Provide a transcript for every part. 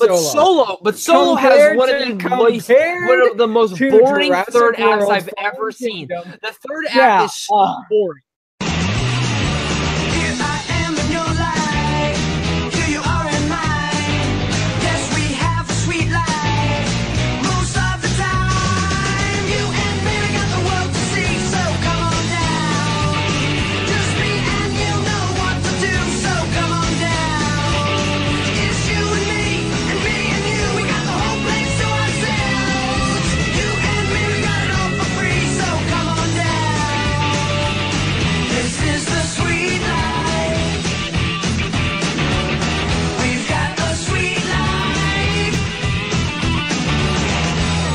Solo has one of the most boring third acts I've ever seen. The third act is so boring.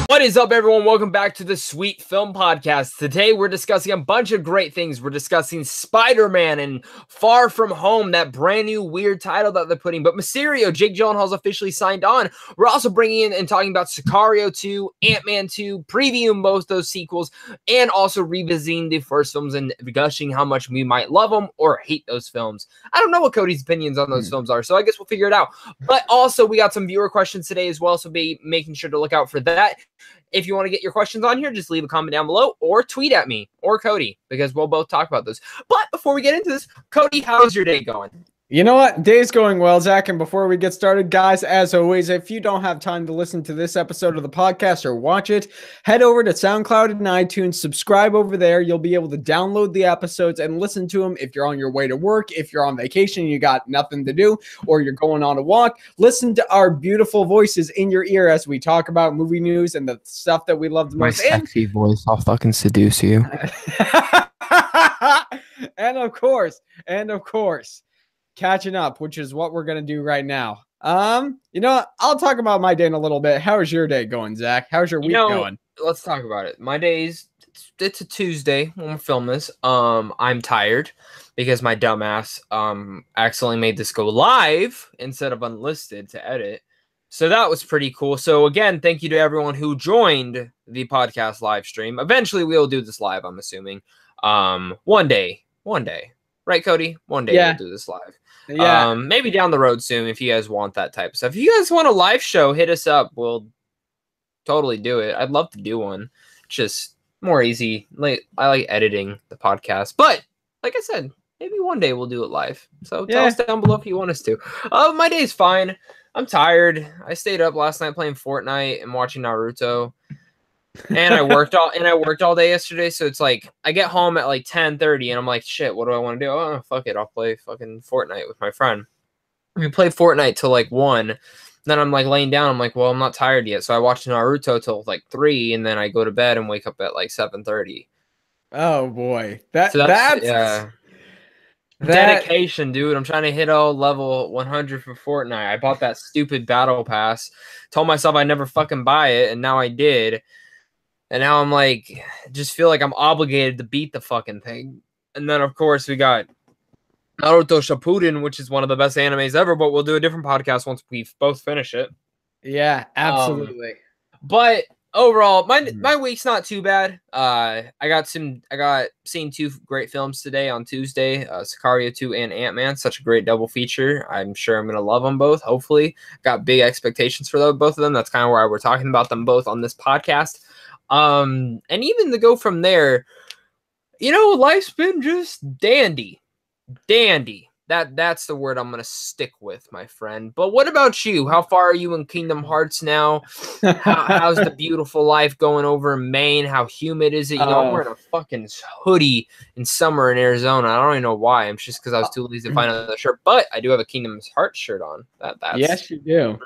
What is up, everyone? Welcome back to the Sweet Film Podcast. Today, we're discussing a bunch of great things. We're discussing Spider-Man and Far From Home, that brand new weird title that they're putting. But Mysterio, Jake Gyllenhaal's officially signed on. We're also bringing in and talking about Sicario 2, Ant-Man 2, previewing both those sequels, and also revisiting the first films and gushing how much we might love them or hate those films. I don't know what Cody's opinions on those films are, so I guess we'll figure it out. But also, we got some viewer questions today as well, so be making sure to look out for that. If you want to get your questions on here, just leave a comment down below or tweet at me or Cody, because we'll both talk about those. But before we get into this, Cody, how's your day going? You know what? Day's going well, Zach. And before we get started, guys, as always, if you don't have time to listen to this episode of the podcast or watch it, head over to SoundCloud and iTunes, subscribe over there. You'll be able to download the episodes and listen to them if you're on your way to work, if you're on vacation, you got nothing to do, or you're going on a walk. Listen to our beautiful voices in your ear as we talk about movie news and the stuff that we love the most. My sexy voice, I'll fucking seduce you. And of course, catching up, which is what we're going to do right now. You know what? I'll talk about my day in a little bit. How is your day going, Zach? How's your week going? Let's talk about it. My day's, it's a Tuesday when we film this. I'm tired because my dumbass accidentally made this go live instead of unlisted to edit. So that was pretty cool. So again, thank you to everyone who joined the podcast live stream. Eventually we'll do this live, I'm assuming. One day. Right, Cody? One day we'll do this live. Yeah. Maybe down the road soon if you guys want that type of stuff. If you guys want a live show, hit us up. We'll totally do it. I'd love to do one. Just more easy. I like editing the podcast. But like I said, maybe one day we'll do it live. So tell us down below if you want us to. My day's fine. I'm tired. I stayed up last night playing Fortnite and watching Naruto. And I worked all day yesterday, so it's like I get home at like 10:30 and I'm like, shit, what do I want to do? Oh, fuck it, I'll play fucking Fortnite with my friend. We play Fortnite till like 1. Then I'm like laying down, I'm like, well, I'm not tired yet. So I watched Naruto till like 3, and then I go to bed and wake up at like 7:30. Oh boy. That's dedication, dude. I'm trying to hit level 100 for Fortnite. I bought that stupid battle pass. Told myself I'd never fucking buy it, and now I did. And now I'm like, just feel like I'm obligated to beat the fucking thing. And then, of course, we got Naruto Shippuden, which is one of the best animes ever, but we'll do a different podcast once we both finish it. Yeah, absolutely. But overall, my week's not too bad. I got seen 2 great films today on Tuesday, Sicario 2 and Ant-Man. Such a great double feature. I'm sure I'm going to love them both, hopefully. Got big expectations for both of them. That's kind of why we're talking about them both on this podcast. And even to go from there, you know, life's been just dandy. That's the word I'm gonna stick with, my friend. But what about you? How far are you in Kingdom Hearts now? How's the beautiful life going over in Maine? How humid is it? You know, I'm wearing a fucking hoodie in summer in Arizona. I don't even know why. It's just because I was too lazy to find another shirt. But I do have a Kingdom Hearts shirt on. That's yes, you do.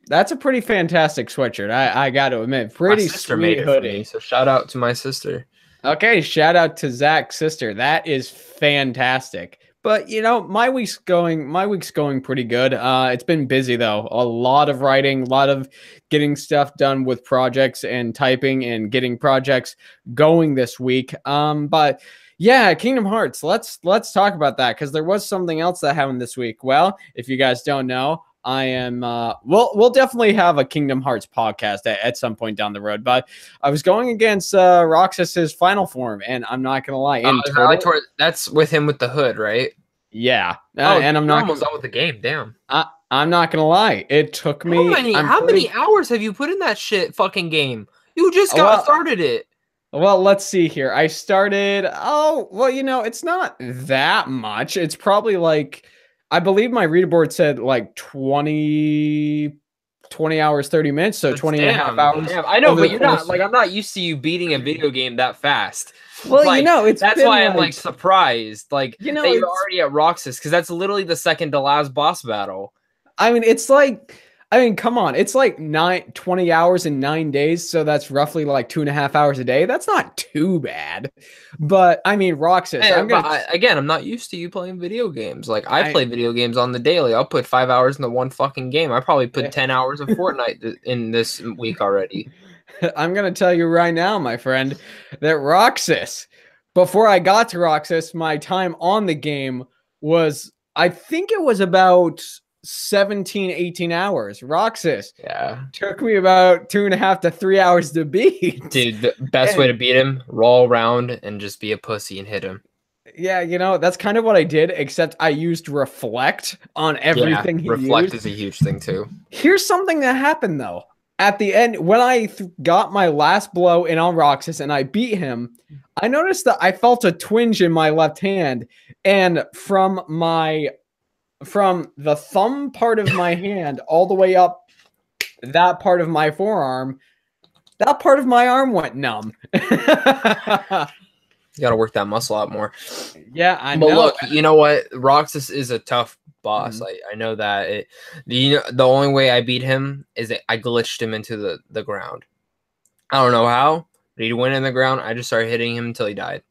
That's a pretty fantastic sweatshirt. I got to admit, pretty my sister sweet made it hoodie. For me, so shout out to my sister. Okay, shout out to Zach's sister. That is fantastic. But you know, my week's going pretty good. It's been busy though. A lot of writing, a lot of getting stuff done with projects and typing and getting projects going this week. But yeah, Kingdom Hearts. Let's talk about that because there was something else that happened this week. Well, if you guys don't know, I am, we'll definitely have a Kingdom Hearts podcast at some point down the road, but I was going against Roxas's final form, and I'm not going to lie. That's with him with the hood, right? Yeah. And I'm not almost done with the game. Damn. I'm not gonna lie. It took me. How many hours have you put in that shit fucking game? You just started it. Well, let's see here. I started. Oh, well, it's not that much. It's probably like, I believe my reader board said like 20 hours, 30 minutes. So 20 and a half hours. Damn. I know, but you're not like, I'm not used to you beating a video game that fast. Well, like, that's why I'm like surprised. Like, that you're already at Roxas, because that's literally the second to last boss battle. I mean, it's like, come on. It's like 20 hours in 9 days. So that's roughly like 2.5 hours a day. That's not too bad. But I mean, Roxas. I'm not used to you playing video games. Like, I play video games on the daily. I'll put 5 hours into one fucking game. I probably put 10 hours of Fortnite in this week already. I'm going to tell you right now, my friend, that Roxas, before I got to Roxas, my time on the game was, I think it was about 17, 18 hours. Roxas took me about 2.5 to 3 hours to beat. Dude, the best way to beat him, roll around and just be a pussy and hit him. Yeah, that's kind of what I did, except I used reflect on everything he reflect used. Is a huge thing too. Here's something that happened though. At the end, when I got my last blow in on Roxas and I beat him, I noticed that I felt a twinge in my left hand, and from the thumb part of my hand all the way up that part of my forearm, that part of my arm went numb. You got to work that muscle out more. Yeah, I know. But look, you know what? Roxas is a tough boss. I know that. The only way I beat him is that I glitched him into the ground. I don't know how, but he went in the ground. I just started hitting him until he died.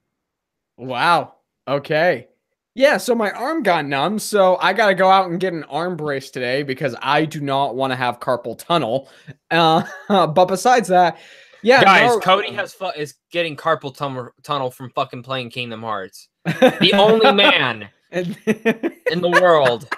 Wow. Okay. Yeah, so my arm got numb, so I got to go out and get an arm brace today because I do not want to have carpal tunnel. But besides that, yeah, guys, Cody is getting carpal tunnel from fucking playing Kingdom Hearts. The only man in the world.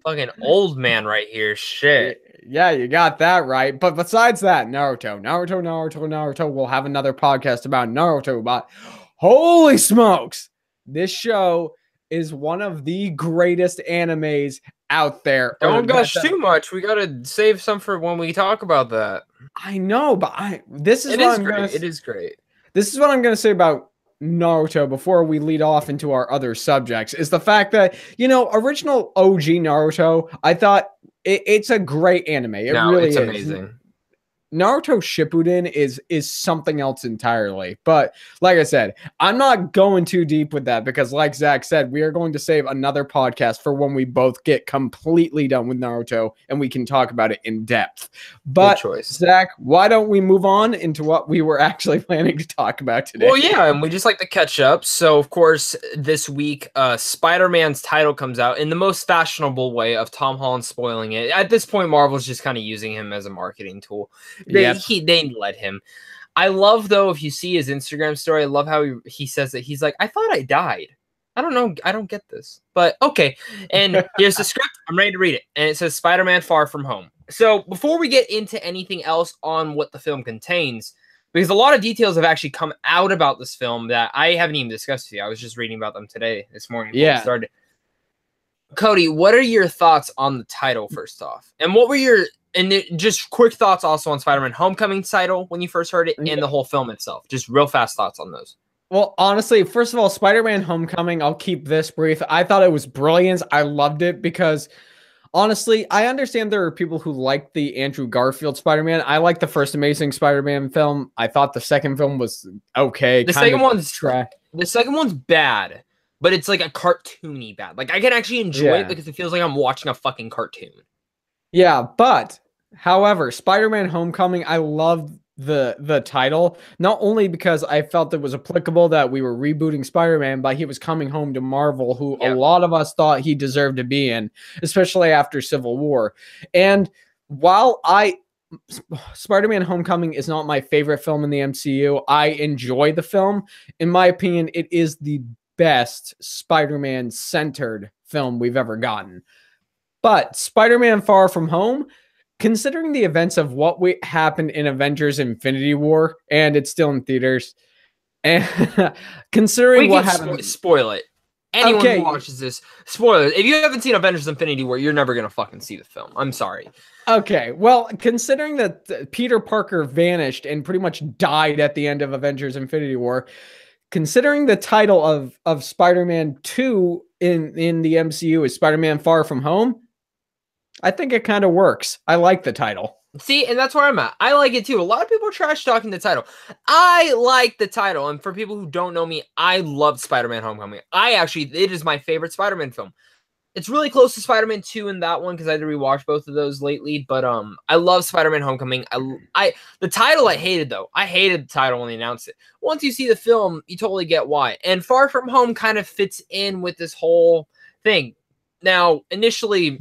Fucking old man right here. Shit. Yeah, you got that right. But besides that, Naruto. We'll have another podcast about Naruto. But holy smokes, this show is one of the greatest animes out there. Don't gush too much. We gotta save some for when we talk about that. I know, but it is great. This is what I'm gonna say about Naruto before we lead off into our other subjects, is the fact that, original OG Naruto, I thought it's a great anime. It's amazing. Naruto Shippuden is something else entirely. But like I said, I'm not going too deep with that because like Zach said, we are going to save another podcast for when we both get completely done with Naruto and we can talk about it in depth. But Zach, why don't we move on into what we were actually planning to talk about today? Well, yeah, and we just like to catch up. So of course, this week, Spider-Man's title comes out in the most fashionable way of Tom Holland spoiling it. At this point, Marvel's just kind of using him as a marketing tool. They let him. I love, though, if you see his Instagram story, I love how he says that he's like, I thought I died. I don't know. I don't get this. But okay. And here's the script. I'm ready to read it. And it says Spider-Man Far From Home. So before we get into anything else on what the film contains, because a lot of details have actually come out about this film that I haven't even discussed with you. I was just reading about them this morning before we started. Cody, what are your thoughts on the title, first off? And what were just quick thoughts also on Spider-Man Homecoming's title when you first heard it and the whole film itself? Just real fast thoughts on those. Well, honestly, first of all, Spider-Man Homecoming, I'll keep this brief. I thought it was brilliant. I loved it because, honestly, I understand there are people who like the Andrew Garfield Spider-Man. I like the first Amazing Spider-Man film. I thought the second film was okay. The second one's bad. But it's like a cartoony bad. Like, I can actually enjoy it because it feels like I'm watching a fucking cartoon. Yeah, but, however, Spider-Man Homecoming, I loved the title. Not only because I felt it was applicable that we were rebooting Spider-Man, but he was coming home to Marvel, who a lot of us thought he deserved to be in, especially after Civil War. And while Spider-Man Homecoming is not my favorite film in the MCU, I enjoy the film. In my opinion, it is the best Spider-Man centered film we've ever gotten. But Spider-Man Far From Home, considering the events of what happened in Avengers Infinity War, and it's still in theaters, and considering what happened, spoil it. Anyone Okay. who watches this, spoilers, if you haven't seen Avengers Infinity War, you're never going to fucking see the film. I'm sorry. Okay, well, considering that Peter Parker vanished and pretty much died at the end of Avengers Infinity War, considering the title of Spider-Man 2 in the MCU is Spider-Man Far From Home, I think it kind of works. I like the title. See, and that's where I'm at. I like it too. A lot of people are trash talking the title. I like the title, and for people who don't know me, I love Spider-Man Homecoming. It is my favorite Spider-Man film. It's really close to Spider-Man 2 in that one because I had to rewatch both of those lately. But I love Spider-Man Homecoming. The title I hated though. I hated the title when they announced it. Once you see the film, you totally get why. And Far From Home kind of fits in with this whole thing. Now, initially,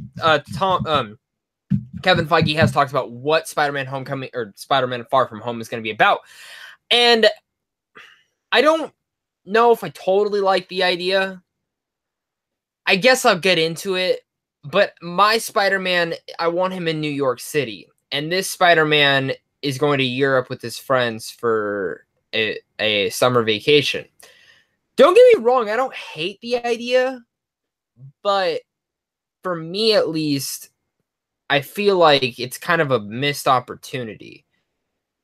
Kevin Feige has talked about what Spider-Man Homecoming or Spider-Man Far From Home is going to be about. And I don't know if I totally like the idea. I guess I'll get into it, but my Spider-Man, I want him in New York City. And this Spider-Man is going to Europe with his friends for a summer vacation. Don't get me wrong, I don't hate the idea, but for me at least, I feel like it's kind of a missed opportunity.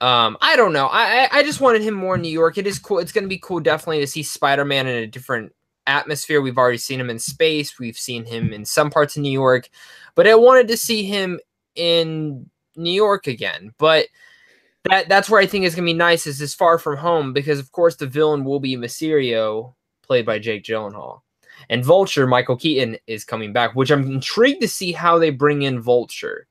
I don't know. I just wanted him more in New York. It is cool. It's going to be cool, definitely, to see Spider-Man in a different atmosphere. We've already seen him in space. We've seen him in some parts of New York, but I wanted to see him in New York again. But that's where I think it's going to be nice is this Far From Home, because of course the villain will be Mysterio, played by Jake Gyllenhaal. And Vulture, Michael Keaton, is coming back, which I'm intrigued to see how they bring in Vulture.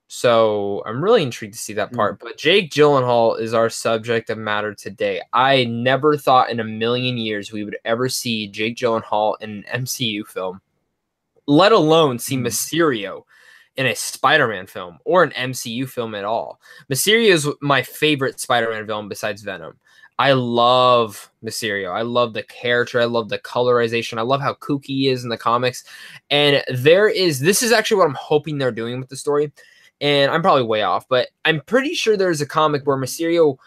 So I'm really intrigued to see that part. But Jake Gyllenhaal is our subject of matter today. I never thought in a million years we would ever see Jake Gyllenhaal in an MCU film, let alone see Mysterio in a Spider-Man film or an MCU film at all. Mysterio is my favorite Spider-Man villain besides Venom. I love Mysterio. I love the character. I love the colorization. I love how kooky he is in the comics. And this is actually what I'm hoping they're doing with the story. And I'm probably way off, but I'm pretty sure there's a comic where Mysterio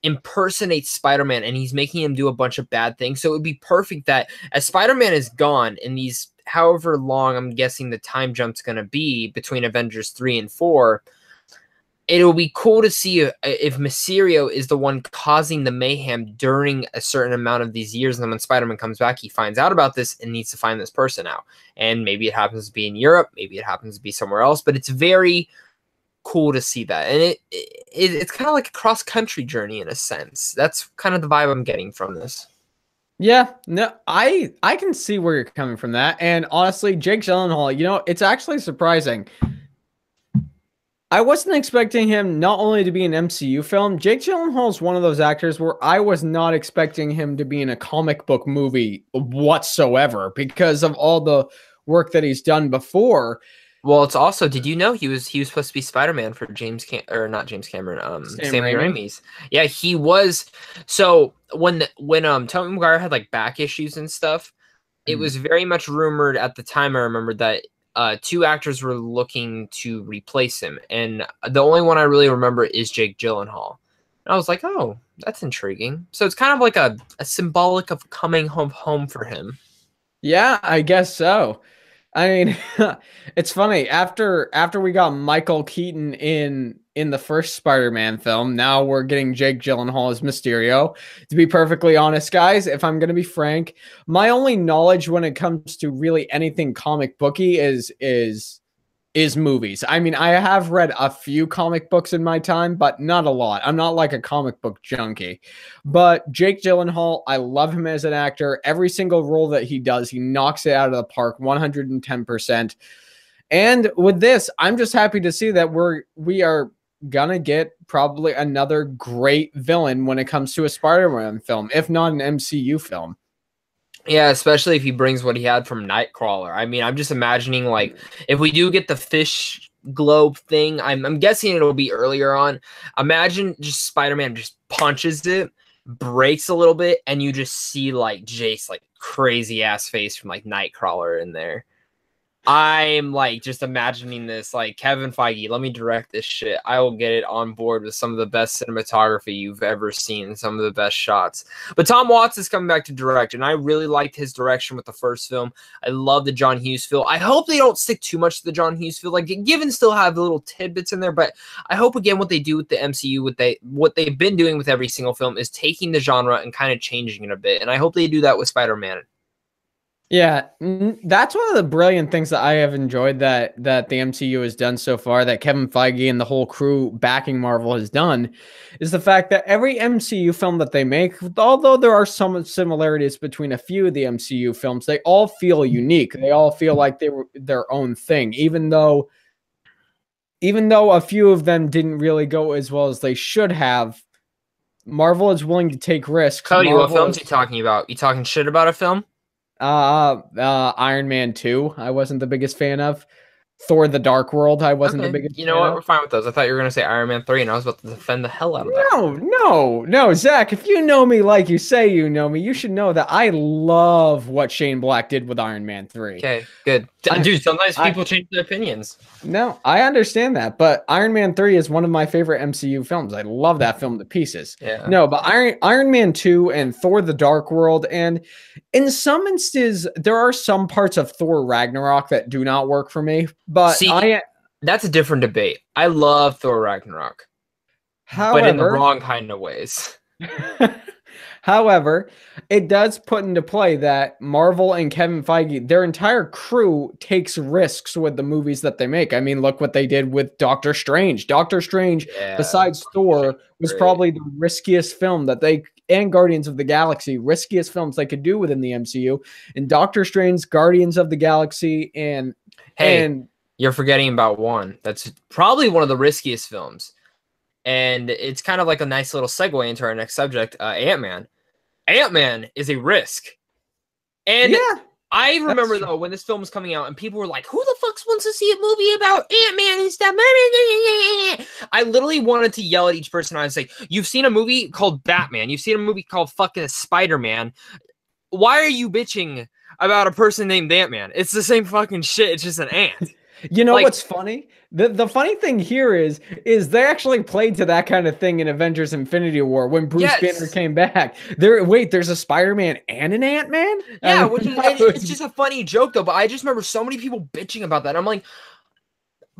impersonates Spider-Man and he's making him do a bunch of bad things. So it would be perfect that as Spider-Man is gone in these however long I'm guessing the time jump's going to be between Avengers 3 and 4, it'll be cool to see if Mysterio is the one causing the mayhem during a certain amount of these years. And then when Spider-Man comes back, he finds out about this and needs to find this person out. And maybe it happens to be in Europe. Maybe it happens to be somewhere else. But it's very cool to see that. And it's kind of like a cross-country journey in a sense. That's kind of the vibe I'm getting from this. Yeah, no, I can see where you're coming from that. And honestly, Jake Gyllenhaal, it's actually surprising. I wasn't expecting him not only to be an MCU film. Jake Gyllenhaal is one of those actors where I was not expecting him to be in a comic book movie whatsoever because of all the work that he's done before. Well, it's also, did you know he was supposed to be Spider-Man for not James Cameron, Sam Raimi's. Yeah, he was. So when Tobey Maguire had like back issues and stuff, it was very much rumored at the time. I remember that two actors were looking to replace him, and the only one I really remember is Jake Gyllenhaal. And I was like, oh, that's intriguing. So it's kind of like a symbolic of coming home for him. Yeah, I guess so. I mean, it's funny. After we got Michael Keaton in the first Spider-Man film, now we're getting Jake Gyllenhaal as Mysterio. To be perfectly honest, guys, if I'm going to be frank, my only knowledge when it comes to really anything comic booky is movies. I mean, I have read a few comic books in my time, but not a lot. I'm not like a comic book junkie. But Jake Gyllenhaal, I love him as an actor. Every single role that he does, he knocks it out of the park 110%. And with this, I'm just happy to see that we are gonna get probably another great villain when it comes to a Spider-Man film, if not an MCU film. Yeah, especially if he brings what he had from Nightcrawler. I mean, I'm just imagining, like, if we do get the fish globe thing, I'm guessing it'll be earlier on. Imagine just Spider-Man just punches it, breaks a little bit, and you just see, like, Jace, like, crazy-ass face from, like, Nightcrawler in there. I'm like just imagining this, like Kevin Feige, let me direct this shit. I will get it on board with some of the best cinematography you've ever seen, some of the best shots. But Tom Watts is coming back to direct, and I really liked his direction with the first film. I love the John Hughes feel. I hope they don't stick too much to the John Hughes feel. Like, given still have little tidbits in there, but I hope again what they do with the MCU, what they've been doing with every single film is taking the genre and kind of changing it a bit. And I hope they do that with Spider-Man. Yeah, that's one of the brilliant things that I have enjoyed that the MCU has done so far, that Kevin Feige and the whole crew backing Marvel has done, is the fact that every MCU film that they make, although there are some similarities between a few of the MCU films, they all feel unique. They all feel like they were their own thing, even though a few of them didn't really go as well as they should have. Marvel is willing to take risks. Cody, what films are you talking about? You talking shit about a film? Iron Man 2, I wasn't the biggest fan of. Thor: The Dark World, I wasn't the biggest fan of. You know what? We're fine with those. I thought you were going to say Iron Man 3, and I was about to defend the hell out of that. No, Zach, if you know me like you say you know me, you should know that I love what Shane Black did with Iron Man 3. Okay, good. Dude, sometimes people change their opinions. No, I understand that, but Iron Man 3 is one of my favorite MCU films. I love that film to pieces. Yeah. No, but Iron Man 2 and Thor: The Dark World, and in some instances, there are some parts of Thor Ragnarok that do not work for me, but see, that's a different debate. I love Thor Ragnarok, however, but in the wrong kind of ways. However, it does put into play that Marvel and Kevin Feige, their entire crew takes risks with the movies that they make. I mean, look what they did with Doctor Strange. Doctor Strange, besides Thor, was probably the riskiest film that they, and Guardians of the Galaxy, riskiest films they could do within the MCU. And Doctor Strange, Guardians of the Galaxy, and you're forgetting about one. That's probably one of the riskiest films. And it's kind of like a nice little segue into our next subject, Ant-Man. Ant-Man is a risk. And I remember, though, when this film was coming out and people were like, who the fuck wants to see a movie about Ant-Man and stuff? I literally wanted to yell at each person. I was like, you've seen a movie called Batman. You've seen a movie called fucking Spider-Man. Why are you bitching about a person named Ant-Man? It's the same fucking shit. It's just an ant. You know, like, what's funny? The funny thing here is they actually played to that kind of thing in Avengers Infinity War when Bruce Banner came back. There's a Spider-Man and an Ant-Man? Yeah, it's just a funny joke, though, but I just remember so many people bitching about that. I'm like,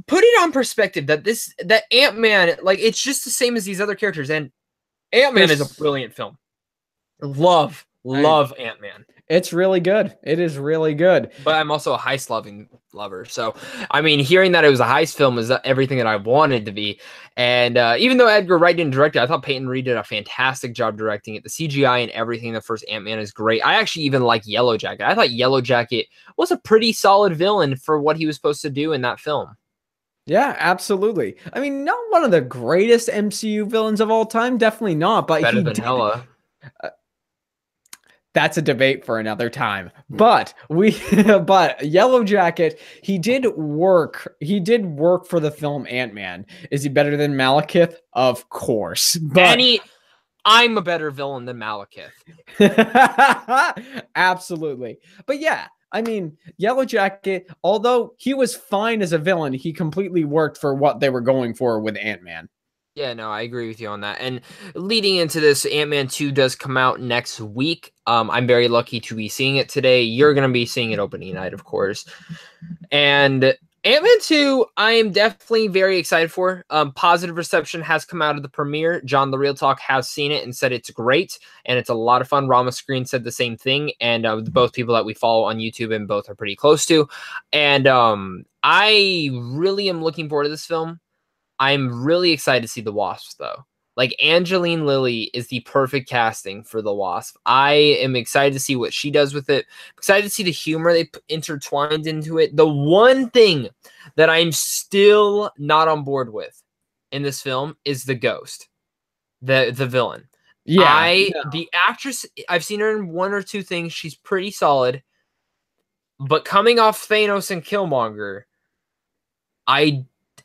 put it on perspective that Ant-Man, like, it's just the same as these other characters, and Ant-Man is a brilliant film. Love Ant-Man. It's really good. It is really good. But I'm also a heist lover. So, I mean, hearing that it was a heist film is everything that I wanted to be. And even though Edgar Wright didn't direct it, I thought Peyton Reed did a fantastic job directing it. The CGI and everything in the first Ant-Man is great. I actually even like Yellow Jacket. I thought Yellow Jacket was a pretty solid villain for what he was supposed to do in that film. Yeah, absolutely. I mean, not one of the greatest MCU villains of all time. Definitely not. But better than Hela. That's a debate for another time. But Yellow Jacket, he did work for the film Ant-Man. Is he better than Malekith? Of course. But I'm a better villain than Malekith. Absolutely. But yeah, I mean, Yellow Jacket, although he was fine as a villain, he completely worked for what they were going for with Ant-Man. Yeah, no, I agree with you on that. And leading into this, Ant-Man 2 does come out next week. I'm very lucky to be seeing it today. You're going to be seeing it opening night, of course. And Ant-Man 2, I am definitely very excited for. Positive reception has come out of the premiere. John the Real Talk has seen it and said it's great. And it's a lot of fun. Rama Screen said the same thing. And both people that we follow on YouTube and both are pretty close to. And I really am looking forward to this film. I'm really excited to see the Wasp, though. Like, Angeline Lilly is the perfect casting for the Wasp. I am excited to see what she does with it. I'm excited to see the humor they intertwined into it. The one thing that I'm still not on board with in this film is the Ghost, the villain. Yeah. The actress, I've seen her in one or two things. She's pretty solid. But coming off Thanos and Killmonger, I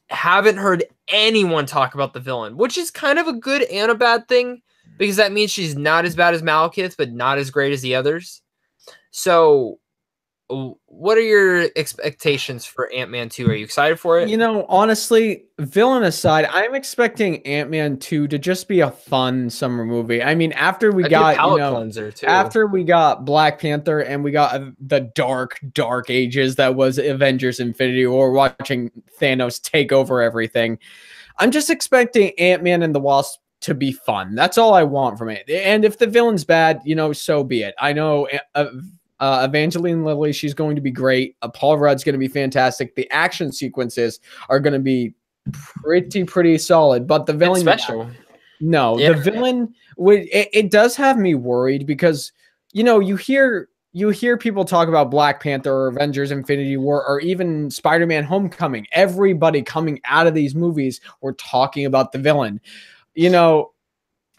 haven't heard anyone talk about the villain, which is kind of a good and a bad thing, because that means she's not as bad as Malekith, but not as great as the others. So what are your expectations for Ant-Man 2? Are you excited for it? You know, honestly, villain aside, I'm expecting Ant-Man 2 to just be a fun summer movie. I mean, after we A good got, palate cleanser too. after we got Black Panther and we got the dark ages that was Avengers Infinity War, watching Thanos take over everything, I'm just expecting Ant-Man and the Wasp to be fun. That's all I want from it. And if the villain's bad, you know, so be it. I know Evangeline Lilly, she's going to be great. Paul Rudd's going to be fantastic. The action sequences are going to be pretty solid. But the villain, special. No, the villain it does have me worried because you know you hear people talk about Black Panther or Avengers Infinity War or even Spider-Man Homecoming. Everybody coming out of these movies were talking about the villain. You know,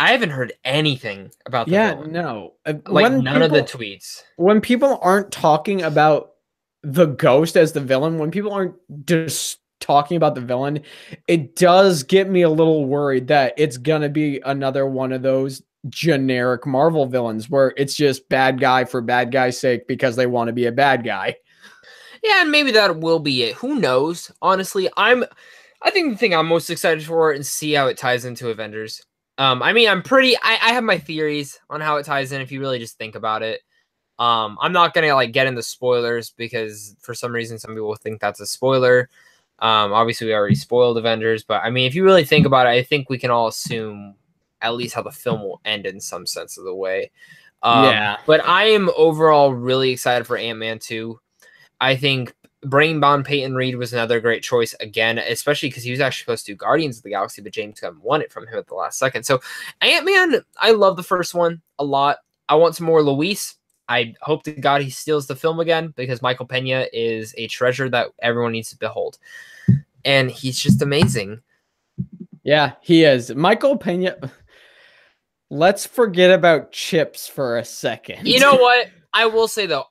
I haven't heard anything about the villain. No. Like none of the tweets. When people aren't talking about the ghost as the villain, when people aren't just talking about the villain, it does get me a little worried that it's gonna be another one of those generic Marvel villains where it's just bad guy for bad guy's sake because they want to be a bad guy. Yeah, and maybe that will be it. Who knows? Honestly, I think the thing I'm most excited for and see how it ties into Avengers. I mean, I have my theories on how it ties in if you really just think about it. I'm not gonna like get into spoilers because for some reason some people think that's a spoiler. Obviously we already spoiled Avengers, but I mean, if you really think about it, I think we can all assume at least how the film will end in some sense of the way. But I am overall really excited for Ant-Man 2. I think bringing Bond Peyton Reed was another great choice again, especially because he was actually supposed to do Guardians of the Galaxy, but James Gunn won it from him at the last second. So Ant-Man, I love the first one a lot. I want some more Luis. I hope to God he steals the film again because Michael Pena is a treasure that everyone needs to behold. And he's just amazing. Yeah, he is. Michael Pena. Let's forget about Chips for a second. You know what? I will say, though,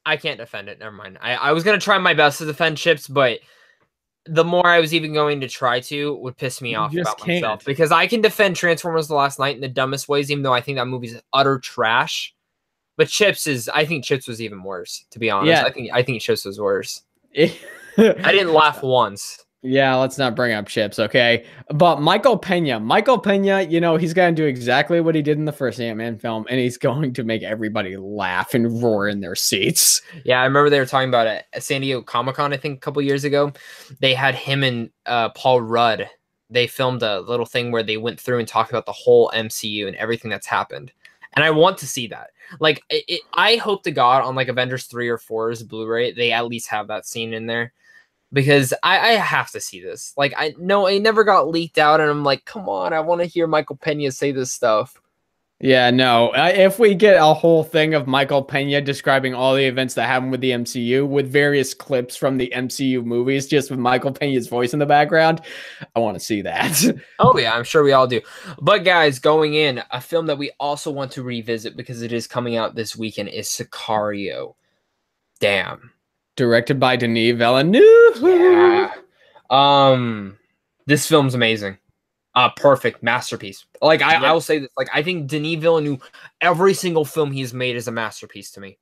I can't defend it. Never mind. I was going to try my best to defend Chips, but the more I was even going to try to would piss me off about myself. Because I can defend Transformers The Last Night in the dumbest ways, even though I think that movie's utter trash. But I think Chips was even worse, to be honest. Yeah. I think Chips was worse. I didn't laugh once. Yeah, let's not bring up Chips, okay? But Michael Pena, you know, he's going to do exactly what he did in the first Ant-Man film, and he's going to make everybody laugh and roar in their seats. Yeah, I remember they were talking about it at San Diego Comic-Con, I think, a couple years ago. They had him and Paul Rudd. They filmed a little thing where they went through and talked about the whole MCU and everything that's happened. And I want to see that. Like, I hope to God on, like, Avengers 3 or 4's Blu-ray, they at least have that scene in there. Because I have to see this. Like, I know it never got leaked out, and I'm like, come on, I want to hear Michael Pena say this stuff. Yeah, no. If we get a whole thing of Michael Pena describing all the events that happened with the MCU with various clips from the MCU movies, just with Michael Pena's voice in the background, I want to see that. Oh, yeah, I'm sure we all do. But, guys, going in, a film that we also want to revisit because it is coming out this weekend is Sicario. Damn. Directed by Denis Villeneuve. Yeah. This film's amazing. Perfect masterpiece. Like I will say this. Like I think Denis Villeneuve, every single film he's made is a masterpiece to me.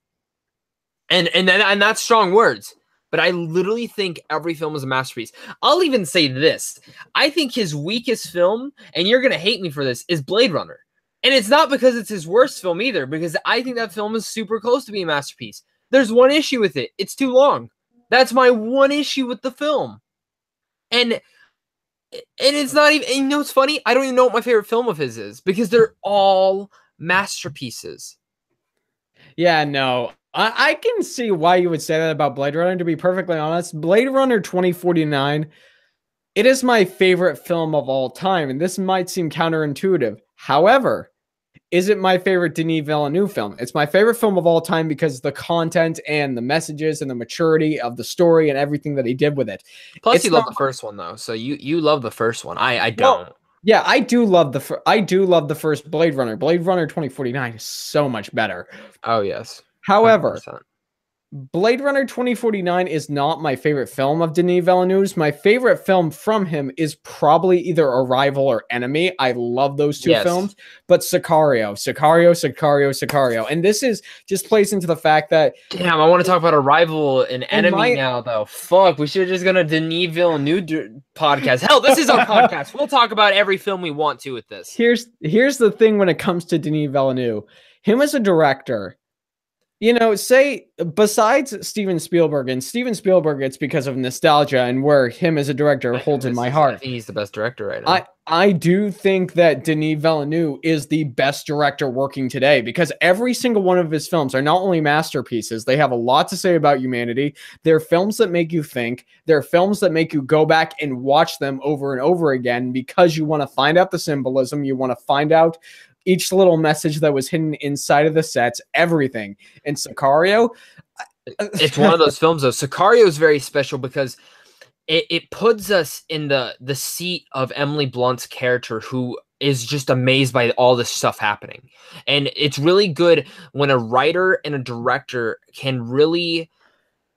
And that's strong words. But I literally think every film is a masterpiece. I'll even say this. I think his weakest film, and you're gonna hate me for this, is Blade Runner. And it's not because it's his worst film either, because I think that film is super close to being a masterpiece. There's one issue with it. It's too long. That's my one issue with the film. And it's not even, and you know what's funny? I don't even know what my favorite film of his is because they're all masterpieces. Yeah, no. I can see why you would say that about Blade Runner, to be perfectly honest. Blade Runner 2049, it is my favorite film of all time, and this might seem counterintuitive. However, is it my favorite Denis Villeneuve film? It's my favorite film of all time because the content and the messages and the maturity of the story and everything that he did with it. Plus, you love the first one though, so you love the first one. I don't. Well, yeah, I do love the first Blade Runner. Blade Runner 2049 is so much better. Oh yes. However, 100%. Blade Runner 2049 is not my favorite film of Denis Villeneuve's. My favorite film from him is probably either Arrival or Enemy. I love those two films. But Sicario. And this is just plays into the fact that... Damn, I want to talk about Arrival and Enemy now, though. Fuck, we should have just gone to Denis Villeneuve podcast. Hell, this is our podcast. We'll talk about every film we want to with this. Here's the thing when it comes to Denis Villeneuve. Him as a director... You know, say besides Steven Spielberg, it's because of nostalgia and where him as a director holds in my heart. I think he's the best director right now. I do think that Denis Villeneuve is the best director working today because every single one of his films are not only masterpieces, they have a lot to say about humanity. They're films that make you think. They're films that make you go back and watch them over and over again because you want to find out the symbolism. You want to find out each little message that was hidden inside of the sets, everything. And Sicario, it's one of those films, though. Sicario is very special because it puts us in the seat of Emily Blunt's character, who is just amazed by all this stuff happening. And it's really good when a writer and a director can really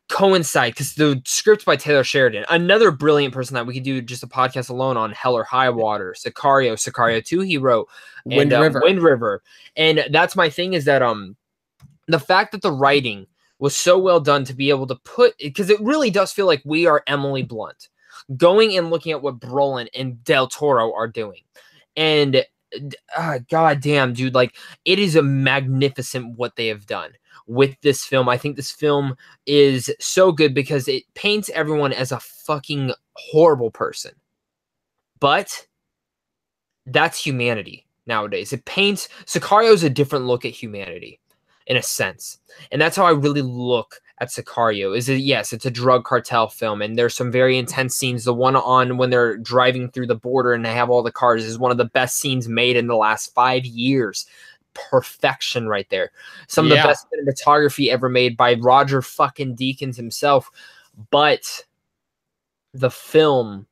coincide, because the script's by Taylor Sheridan, another brilliant person that we could do just a podcast alone on. Hell or High Water, Sicario 2 he wrote, and Wind River. And that's my thing, is that the fact that the writing was so well done to be able to put, because it really does feel like we are Emily Blunt going and looking at what Brolin and Del Toro are doing. And god damn, dude, like, it is a magnificent what they have done with this film. I think this film is so good because it paints everyone as a fucking horrible person. But that's humanity nowadays. It paints... Sicario is a different look at humanity, in a sense. And that's how I really look at Sicario. Is it, yes, it's a drug cartel film, and there's some very intense scenes. The one on when they're driving through the border and they have all the cars is one of the best scenes made in the last 5 years. Perfection right there. Some of the best cinematography ever made by Roger fucking Deakins himself. But the film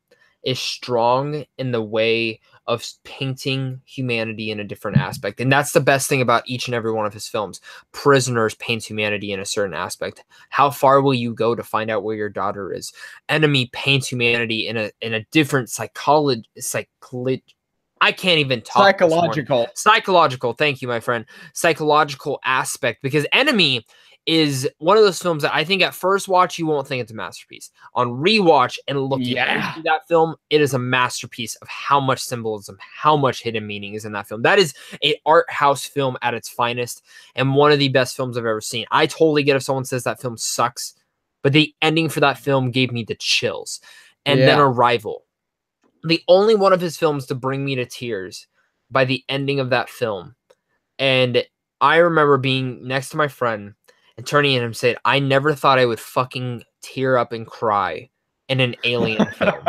is strong in the way of painting humanity in a different aspect. And that's the best thing about each and every one of his films. Prisoners paints humanity in a certain aspect. How far will you go to find out where your daughter is? Enemy paints humanity in a different I can't even talk. Psychological. Thank you, my friend. Psychological aspect, because Enemy is one of those films that I think at first watch you won't think it's a masterpiece. On rewatch and looking into that film, it is a masterpiece of how much symbolism, how much hidden meaning is in that film. That is an art house film at its finest, and one of the best films I've ever seen. I totally get if someone says that film sucks, but the ending for that film gave me the chills. And then Arrival. The only one of his films to bring me to tears by the ending of that film. And I remember being next to my friend and turning to him and said, I never thought I would fucking tear up and cry in an alien film.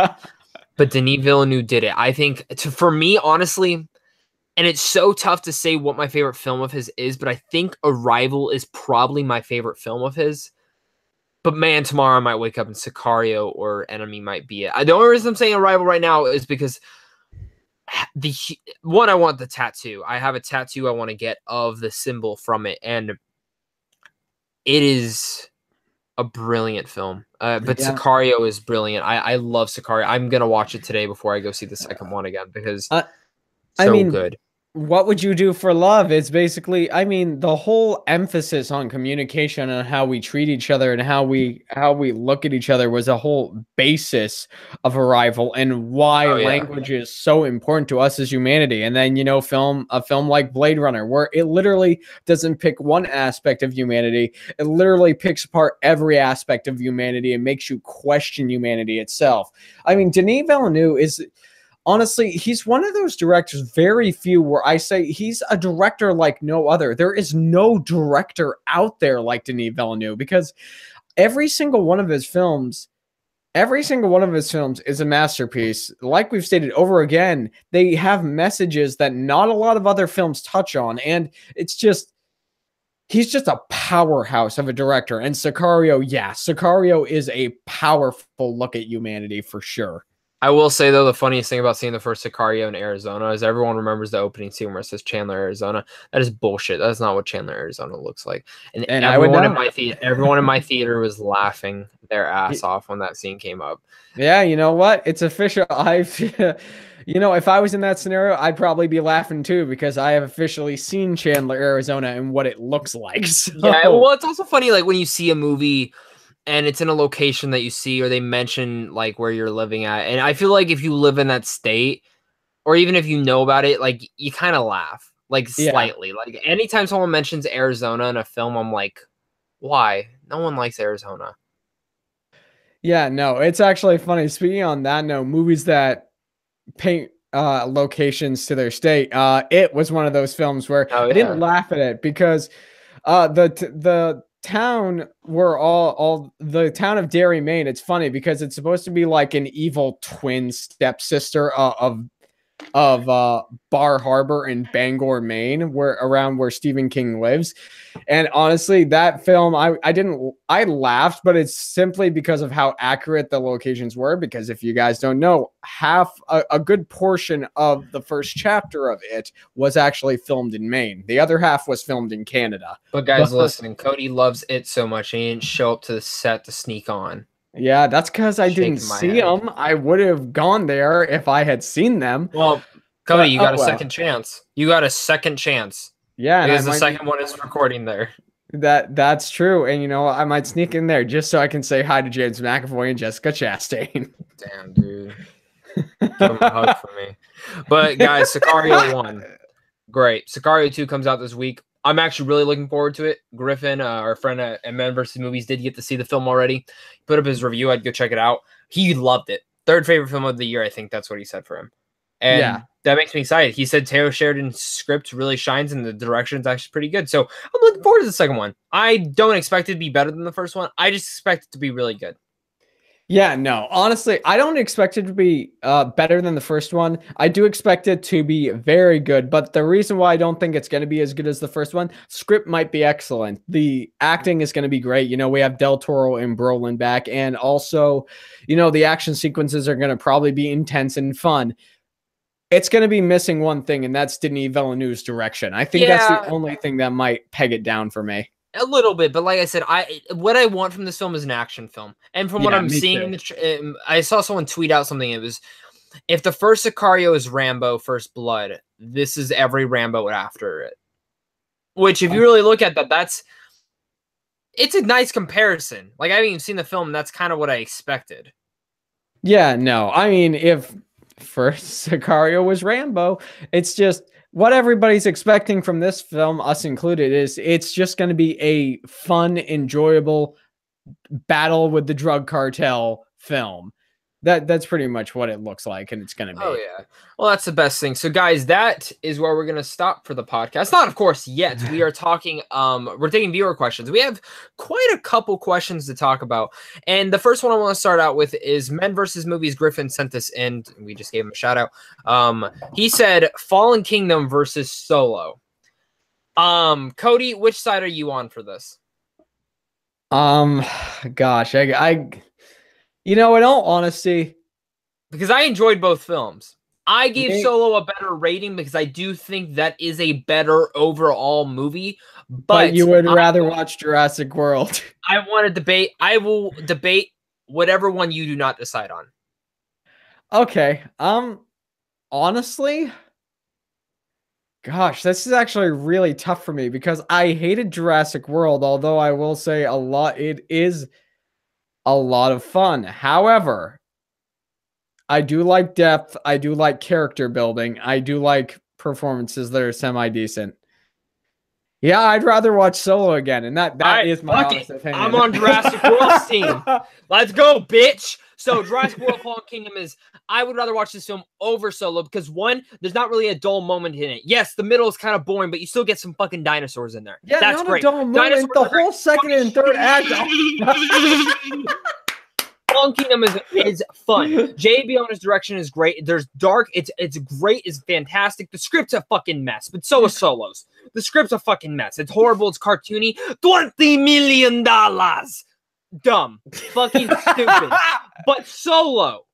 But Denis Villeneuve did it. I think, for me, honestly, and it's so tough to say what my favorite film of his is, but I think Arrival is probably my favorite film of his. But man, tomorrow I might wake up and Sicario or Enemy might be it. The only reason I'm saying Arrival right now is because I want the tattoo. I have a tattoo I want to get of the symbol from it, and it is a brilliant film. But Sicario is brilliant. I love Sicario. I'm gonna watch it today before I go see the second one again because good. What would you do for love? It's basically, I mean, the whole emphasis on communication and how we treat each other and how we look at each other was a whole basis of Arrival and why language is so important to us as humanity. And then, you know, a film like Blade Runner, where it literally doesn't pick one aspect of humanity. It literally picks apart every aspect of humanity and makes you question humanity itself. I mean, Denis Villeneuve is... Honestly, he's one of those directors, very few, where I say he's a director like no other. There is no director out there like Denis Villeneuve, because every single one of his films is a masterpiece. Like we've stated over again, they have messages that not a lot of other films touch on, and it's just... He's just a powerhouse of a director. And Sicario is a powerful look at humanity for sure. I will say though, the funniest thing about seeing the first Sicario in Arizona is everyone remembers the opening scene where it says Chandler, Arizona. That is bullshit. That is not what Chandler, Arizona looks like. And I would know. Everyone in my theater was laughing their ass off when that scene came up. Yeah, you know what? It's official. You know, if I was in that scenario, I'd probably be laughing too because I have officially seen Chandler, Arizona, and what it looks like. So. Yeah, well, it's also funny, like when you see a movie and it's in a location that you see, or they mention like where you're living at, and I feel like if you live in that state, or even if you know about it, like you kind of laugh, like slightly. Yeah. Like anytime someone mentions Arizona in a film, I'm like, why? No one likes Arizona. Yeah, no, it's actually funny. Speaking on that note, movies that paint locations to their state. It was one of those films where I didn't laugh at it because the town were all the town of Derry, Maine. It's funny because it's supposed to be like an evil twin stepsister of Bar Harbor in Bangor, Maine, around where Stephen King lives. And honestly, that film, I laughed, but it's simply because of how accurate the locations were. Because if you guys don't know, a good portion of the first chapter of it was actually filmed in Maine. The other half was filmed in Canada. But guys, listen, Cody loves it so much he didn't show up to the set to sneak on. Yeah, that's because I didn't see them. I would have gone there if I had seen them. Well, Cody, you got a second chance. You got a second chance. Yeah, because the second one is recording there. That's true, and you know I might sneak in there just so I can say hi to James McAvoy and Jessica Chastain. Damn, dude, give him a hug for me. But guys, Sicario 1, great. Sicario 2 comes out this week. I'm actually really looking forward to it. Griffin, our friend at Men vs. Movies, did get to see the film already. He put up his review. I'd go check it out. He loved it. Third favorite film of the year, I think that's what he said for him. And that makes me excited. He said Taylor Sheridan's script really shines and the direction's actually pretty good. So I'm looking forward to the second one. I don't expect it to be better than the first one. I just expect it to be really good. Yeah, no, honestly, I don't expect it to be better than the first one. I do expect it to be very good, but the reason why I don't think it's going to be as good as the first one, script might be excellent. The acting is going to be great. You know, we have Del Toro and Brolin back, and also, you know, the action sequences are going to probably be intense and fun. It's going to be missing one thing, and that's Denis Villeneuve's direction. I think that's the only thing that might peg it down for me. A little bit, but like I said, what I want from this film is an action film. And from what I'm seeing, I saw someone tweet out something. It was, if the first Sicario is Rambo First Blood, this is every Rambo after it. Which, if you really look at that, it's a nice comparison. Like, I haven't even seen the film, and that's kind of what I expected. Yeah, no. I mean, if first Sicario was Rambo, it's just what everybody's expecting from this film, us included, is it's just going to be a fun, enjoyable battle with the drug cartel film. That's pretty much what it looks like, and it's going to be. Oh, yeah. Well, that's the best thing. So, guys, that is where we're going to stop for the podcast. Not, of course, yet. We are talking, we're taking viewer questions. We have quite a couple questions to talk about. And the first one I want to start out with is Men vs. Movies. Griffin sent this in. We just gave him a shout out. He said, Fallen Kingdom versus Solo. Cody, which side are you on for this? Gosh, you know, in all honesty, because I enjoyed both films. I gave Solo a better rating because I do think that is a better overall movie. But you would rather watch Jurassic World. I want to debate. I will debate whatever one you do not decide on. Okay. Honestly, gosh, this is actually really tough for me because I hated Jurassic World, although I will say it is a lot of fun. However, I do like depth. I do like character building. I do like performances that are semi-decent. Yeah, I'd rather watch Solo again, and that is my honest opinion. I'm on Jurassic World's team. Let's go, bitch. So Jurassic World Fallen Kingdom is, I would rather watch this film over Solo because, one, there's not really a dull moment in it. Yes, the middle is kind of boring, but you still get some fucking dinosaurs in there. Yeah, that's not great. A dull moment. The whole second and third act. Fallen Kingdom is fun. J.B. on his direction is great. There's dark. It's great. It's fantastic. The script's a fucking mess, but so is Solo's. The script's a fucking mess. It's horrible. It's cartoony. $20 million. Dumb. Fucking stupid. But Solo.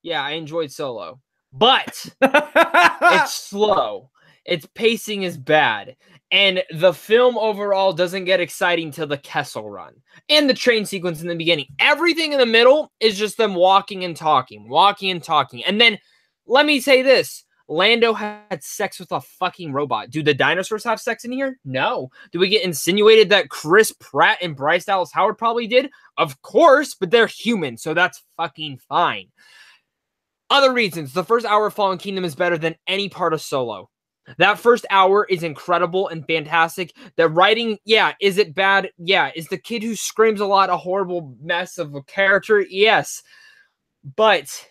Yeah, I enjoyed Solo. But it's slow. Its pacing is bad. And the film overall doesn't get exciting till the Kessel Run. And the train sequence in the beginning. Everything in the middle is just them walking and talking. And then, let me say this. Lando had sex with a fucking robot. Do the dinosaurs have sex in here? No. Do we get insinuated that Chris Pratt and Bryce Dallas Howard probably did? Of course, but they're human, so that's fucking fine. Other reasons. The first hour of Fallen Kingdom is better than any part of Solo. That first hour is incredible and fantastic. The writing, yeah. Is it bad? Yeah. Is the kid who screams a lot a horrible mess of a character? Yes. But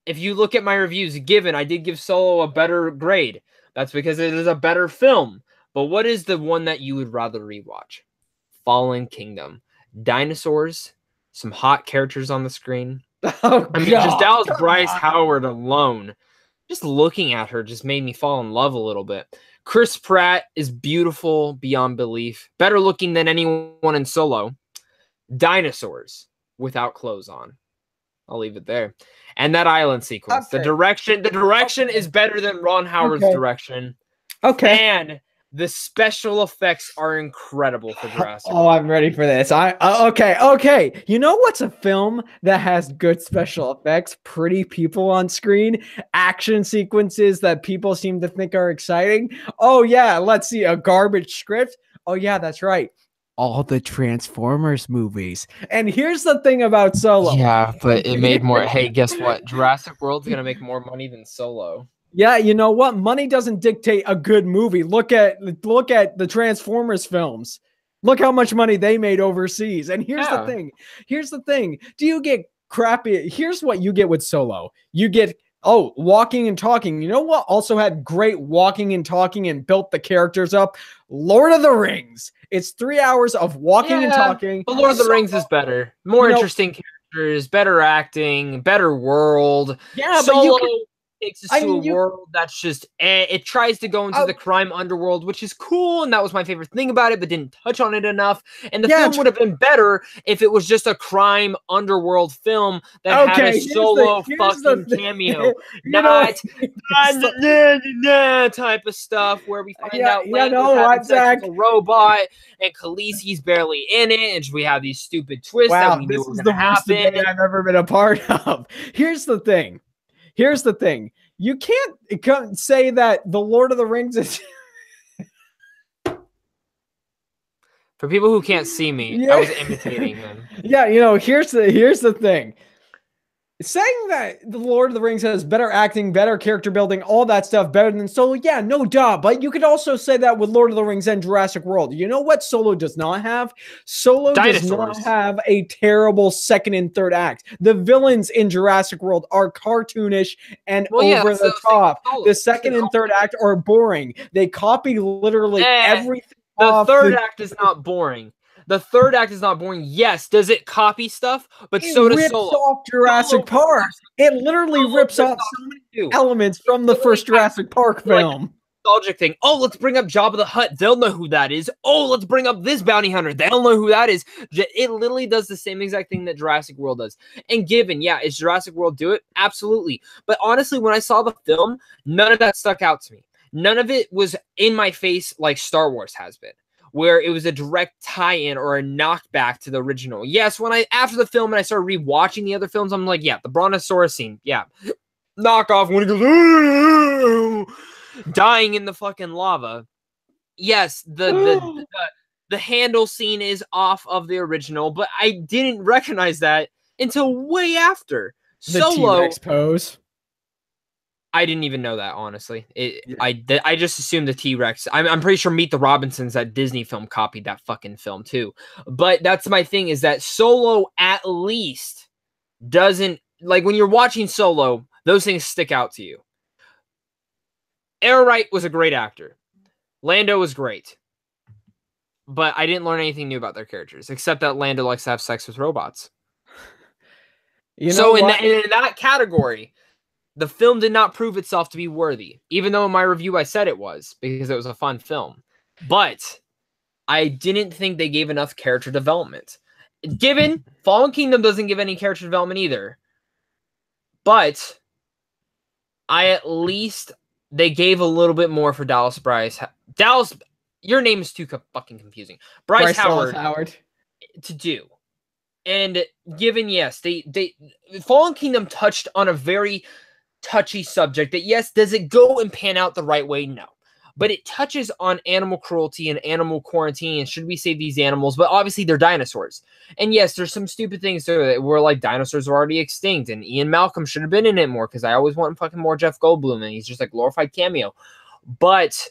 if you look at my reviews, I did give Solo a better grade. That's because it is a better film. But what is the one that you would rather rewatch? Fallen Kingdom. Dinosaurs, some hot characters on the screen. Oh, I mean, just Dallas Bryce Howard alone, just looking at her just made me fall in love a little bit. Chris Pratt is beautiful beyond belief. Better looking than anyone in Solo. Dinosaurs without clothes on. I'll leave it there. And that island sequence. Okay. The direction is better than Ron Howard's direction. Okay. And the special effects are incredible for Jurassic World. Oh, I'm ready for this. Okay. You know what's a film that has good special effects, pretty people on screen, action sequences that people seem to think are exciting? Oh, yeah. Let's see. A garbage script? Oh, yeah, that's right. All the Transformers movies. And here's the thing about Solo. Yeah, but it made more. Hey, guess what? Jurassic World's going to make more money than Solo. Yeah, you know what? Money doesn't dictate a good movie. Look at the Transformers films. Look how much money they made overseas. And here's the thing. Here's the thing. Do you get crappy? Here's what you get with Solo. You get walking and talking. You know what also had great walking and talking and built the characters up? Lord of the Rings. It's 3 hours of walking and talking. But Lord of the Rings is better. More interesting characters, better acting, better world. Yeah, Solo but takes us to a world that's just it tries to go into the crime underworld, which is cool, and that was my favorite thing about it, but didn't touch on it enough. And the film would have been better if it was just a crime underworld film that had a Solo fucking cameo, not type of stuff where we find out Lando's having sex with a robot and Khaleesi's barely in it, and we have these stupid twists that we knew were going to happen. This is the worst thing I've ever been a part of. Here's the thing. You can't say that the Lord of the Rings is... For people who can't see me, I was imitating him. Yeah, here's the thing. Saying that the Lord of the Rings has better acting, better character building, all that stuff better than Solo, yeah, no duh. But you could also say that with Lord of the Rings and Jurassic World. You know what Solo does not have? Solo does not have a terrible second and third act. The villains in Jurassic World are cartoonish and over the top. The second and third act are boring. They copy literally everything. The third act is not boring. The third act is not boring. Yes, does it copy stuff? But so does Solo. It rips off Jurassic Park. It literally rips off so many elements from the first Jurassic Park film. Nostalgic thing. Oh, let's bring up Jabba the Hutt. They'll know who that is. Oh, let's bring up this bounty hunter. They'll know who that is. It literally does the same exact thing that Jurassic World does. And given, is Jurassic World do it? Absolutely. But honestly, when I saw the film, none of that stuck out to me. None of it was in my face like Star Wars has been, where it was a direct tie-in or a knockback to the original. Yes, after the film and I started rewatching the other films, I'm like, yeah, the Brontosaurus scene, knockoff when he goes dying in the fucking lava. Yes, the handle scene is off of the original, but I didn't recognize that until way after. The T-Rex pose. I didn't even know that, honestly. I just assumed the T-Rex. I'm pretty sure Meet the Robinsons, that Disney film, copied that fucking film too. But that's my thing, is that Solo at least doesn't... Like, when you're watching Solo, those things stick out to you. Wright was a great actor. Lando was great. But I didn't learn anything new about their characters, except that Lando likes to have sex with robots. In that category... The film did not prove itself to be worthy, even though in my review I said it was, because it was a fun film. But I didn't think they gave enough character development. Given Fallen Kingdom doesn't give any character development either. But they gave a little bit more for Dallas Bryce. Dallas, your name is too fucking confusing. Bryce Howard to do. And given, yes, they Fallen Kingdom touched on a very touchy subject that, yes, does it go and pan out the right way? No. But it touches on animal cruelty and animal quarantine and should we save these animals? But obviously they're dinosaurs. And yes, there's some stupid things there where like dinosaurs are already extinct and Ian Malcolm should have been in it more because I always want fucking more Jeff Goldblum and he's just like glorified cameo. But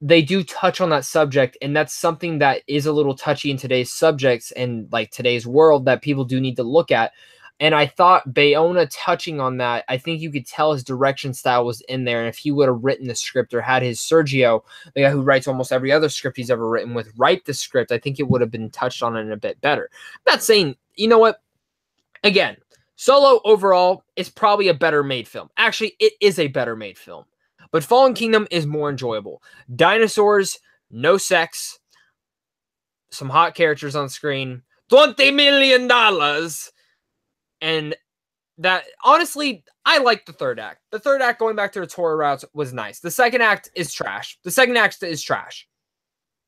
they do touch on that subject, and that's something that is a little touchy in today's subjects and like today's world that people do need to look at. And I thought Bayona touching on that, I think you could tell his direction style was in there. And if he would have written the script or had his Sergio, the guy who writes almost every other script he's ever written with, write the script, I think it would have been touched on it a bit better. I'm not saying, you know what? Again, Solo overall is probably a better made film. Actually, it is a better made film. But Fallen Kingdom is more enjoyable. Dinosaurs, no sex, some hot characters on screen, $20 million. And that, honestly, I like the third act. The third act, going back to its horror routes, was nice. The second act is trash.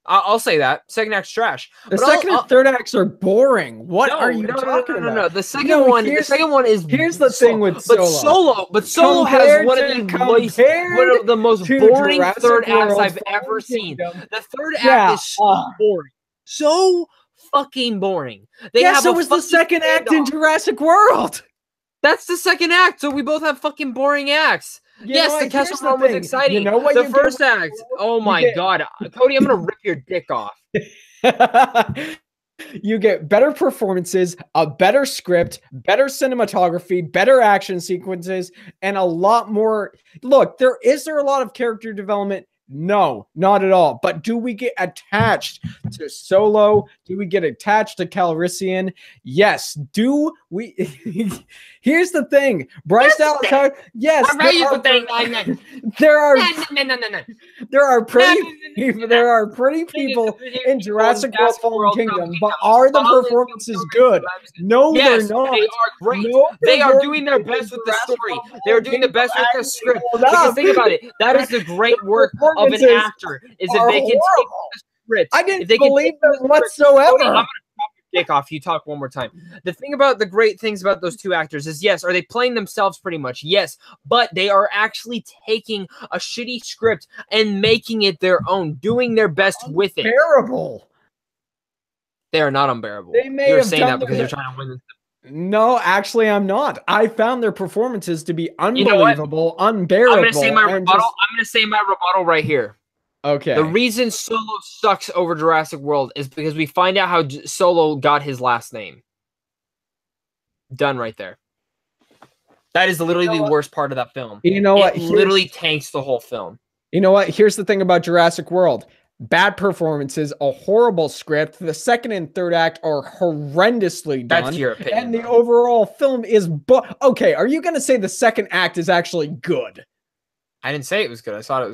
I'll say that. Second act's trash. The second and third acts are boring. What are you talking about? No. The second one is. Here's the thing with Solo. But Solo has one of the most boring third acts I've ever seen. The third act is so boring. So fucking boring. So was the second act in Jurassic World. That's the second act. So we both have fucking boring acts. Yes, the Kessel Run was exciting. You know what? The first act. Oh my God. Cody, I'm going to rip your dick off. You get better performances, a better script, better cinematography, better action sequences, and a lot more. Look, is there a lot of character development? No, not at all. But do we get attached to Solo? Do we get attached to Calrissian? Yes. Do we? Here's the thing. Bryce Dallas Howard. Yes. There are pretty people in Jurassic World Fallen Kingdom, but are the performances good? No, they're not. They are great. They are doing their best with the story. They're doing the best with the script. Because think about it. That is the great work of an actor, is if they can take the script. I didn't believe them whatsoever. I'm gonna pop your dick off. You talk one more time. The thing about the great things about those two actors is, yes, are they playing themselves pretty much? Yes, but they are actually taking a shitty script and making it their own, doing their best with it. Unbearable. They are not unbearable. You're saying that because you're trying to win this. No, actually, I'm not. I found their performances to be unbelievable, unbearable. I'm going to say my rebuttal. I'm going to say my rebuttal right here. Okay. The reason Solo sucks over Jurassic World is because we find out how Solo got his last name. Done right there. That is literally the worst part of that film. You know what? It literally tanks the whole film. You know what? Here's the thing about Jurassic World. Bad performances, a horrible script. The second and third act are horrendously done. That's your opinion. And the overall film is... Okay, are you going to say the second act is actually good? I didn't say it was good. I thought it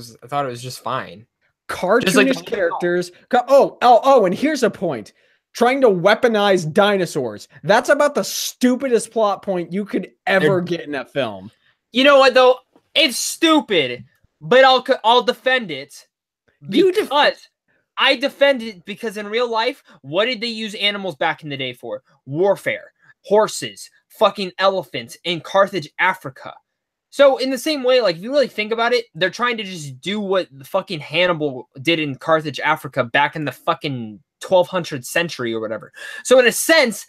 was just fine. Cartoonish characters. And here's a point. Trying to weaponize dinosaurs. That's about the stupidest plot point you could ever get in a film. You know what, though? It's stupid, but I'll defend it. I defend it because in real life, what did they use animals back in the day for? Warfare. Horses. Fucking elephants in Carthage, Africa. So in the same way, like if you really think about it, they're trying to just do what the fucking Hannibal did in Carthage, Africa back in the fucking 1200th century or whatever. So in a sense,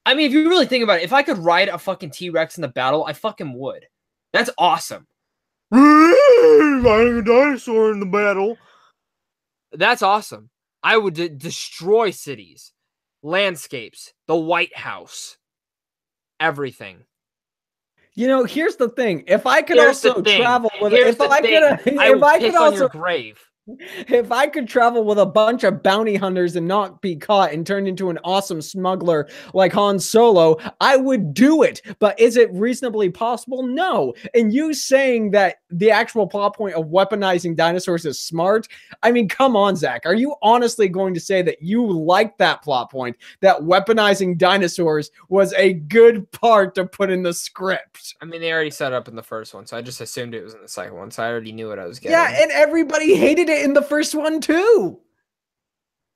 I mean, if you really think about it, if I could ride a fucking T-Rex in the battle, I fucking would. That's awesome. Riding a dinosaur in the battle. That's awesome. I would destroy cities, landscapes, the White House, everything. You know, here's the thing. If I could also travel with it, if I could also your grave. If I could travel with a bunch of bounty hunters and not be caught and turn into an awesome smuggler like Han Solo, I would do it. But is it reasonably possible? No. And you saying that the actual plot point of weaponizing dinosaurs is smart? I mean, come on, Zach. Are you honestly going to say that you like that plot point, that weaponizing dinosaurs was a good part to put in the script? I mean, they already set it up in the first one, so I just assumed it was in the second one, so I already knew what I was getting. Yeah, and everybody hated it in the first one too.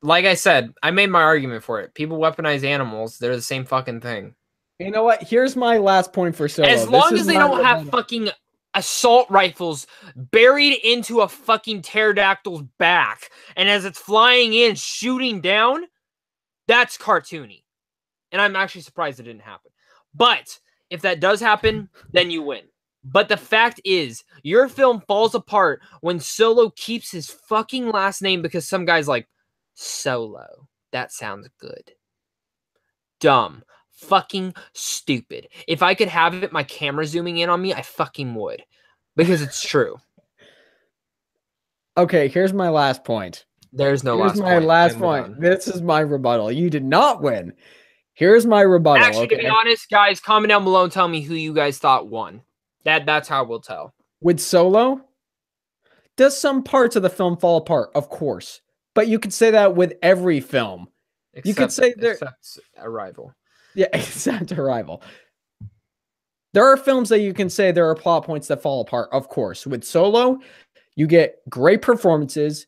Like I said, I made my argument for it. People weaponize animals. They're the same fucking thing. You know what? Here's my last point for Solo. As long as they don't have fucking assault rifles buried into a fucking pterodactyl's back, and as it's flying in, shooting down, that's cartoony. And I'm actually surprised it didn't happen. But if that does happen, then you win. But the fact is, your film falls apart when Solo keeps his fucking last name because some guy's like, Solo. That sounds good. Dumb. Fucking stupid. If I could have it, my camera zooming in on me, I fucking would. Because it's true. Okay, here's my last point. There's no here's last my point. last point. This is my rebuttal. You did not win. Here's my rebuttal. Actually, to be honest, guys, comment down below and tell me who you guys thought won. That's how we'll tell. With Solo, does some parts of the film fall apart? Of course. But you could say that with every film. You could say there except Arrival. Yeah, except Arrival. There are films that you can say there are plot points that fall apart. Of course. With Solo, you get great performances,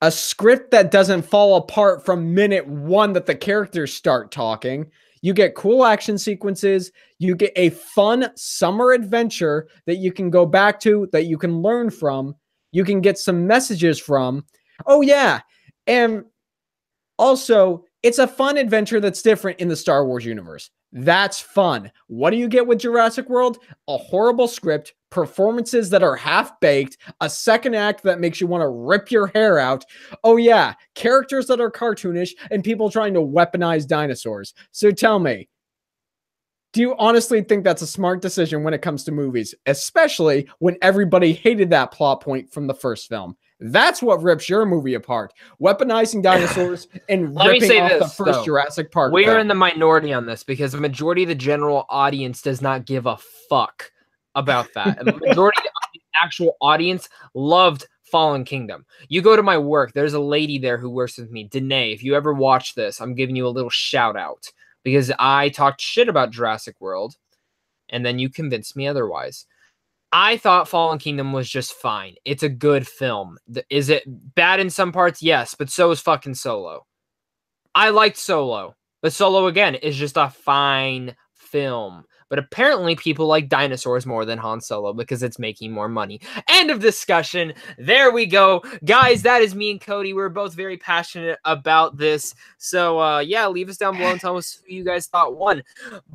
a script that doesn't fall apart from minute one that the characters start talking. You get cool action sequences. You get a fun summer adventure that you can go back to, that you can learn from. You can get some messages from. Oh, yeah. And also, it's a fun adventure that's different in the Star Wars universe. That's fun. What do you get with Jurassic World? A horrible script, performances that are half-baked, a second act that makes you want to rip your hair out. Oh yeah, characters that are cartoonish, and people trying to weaponize dinosaurs. So tell me, do you honestly think that's a smart decision when it comes to movies, especially when everybody hated that plot point from the first film? That's what rips your movie apart. Weaponizing dinosaurs and ripping off the first Jurassic Park. We are in the minority on this because the majority of the general audience does not give a fuck about that. And the majority of the actual audience loved Fallen Kingdom. You go to my work, there's a lady there who works with me, Danae. If you ever watch this, I'm giving you a little shout out because I talked shit about Jurassic World and then you convinced me otherwise. I thought Fallen Kingdom was just fine. It's a good film. Is it bad in some parts? Yes, but so is fucking Solo. I liked Solo, but Solo, again, is just a fine film. But apparently people like dinosaurs more than Han Solo because it's making more money. End of discussion. There we go. Guys, that is me and Cody. We're both very passionate about this. So, yeah, leave us down below and tell us who you guys thought won.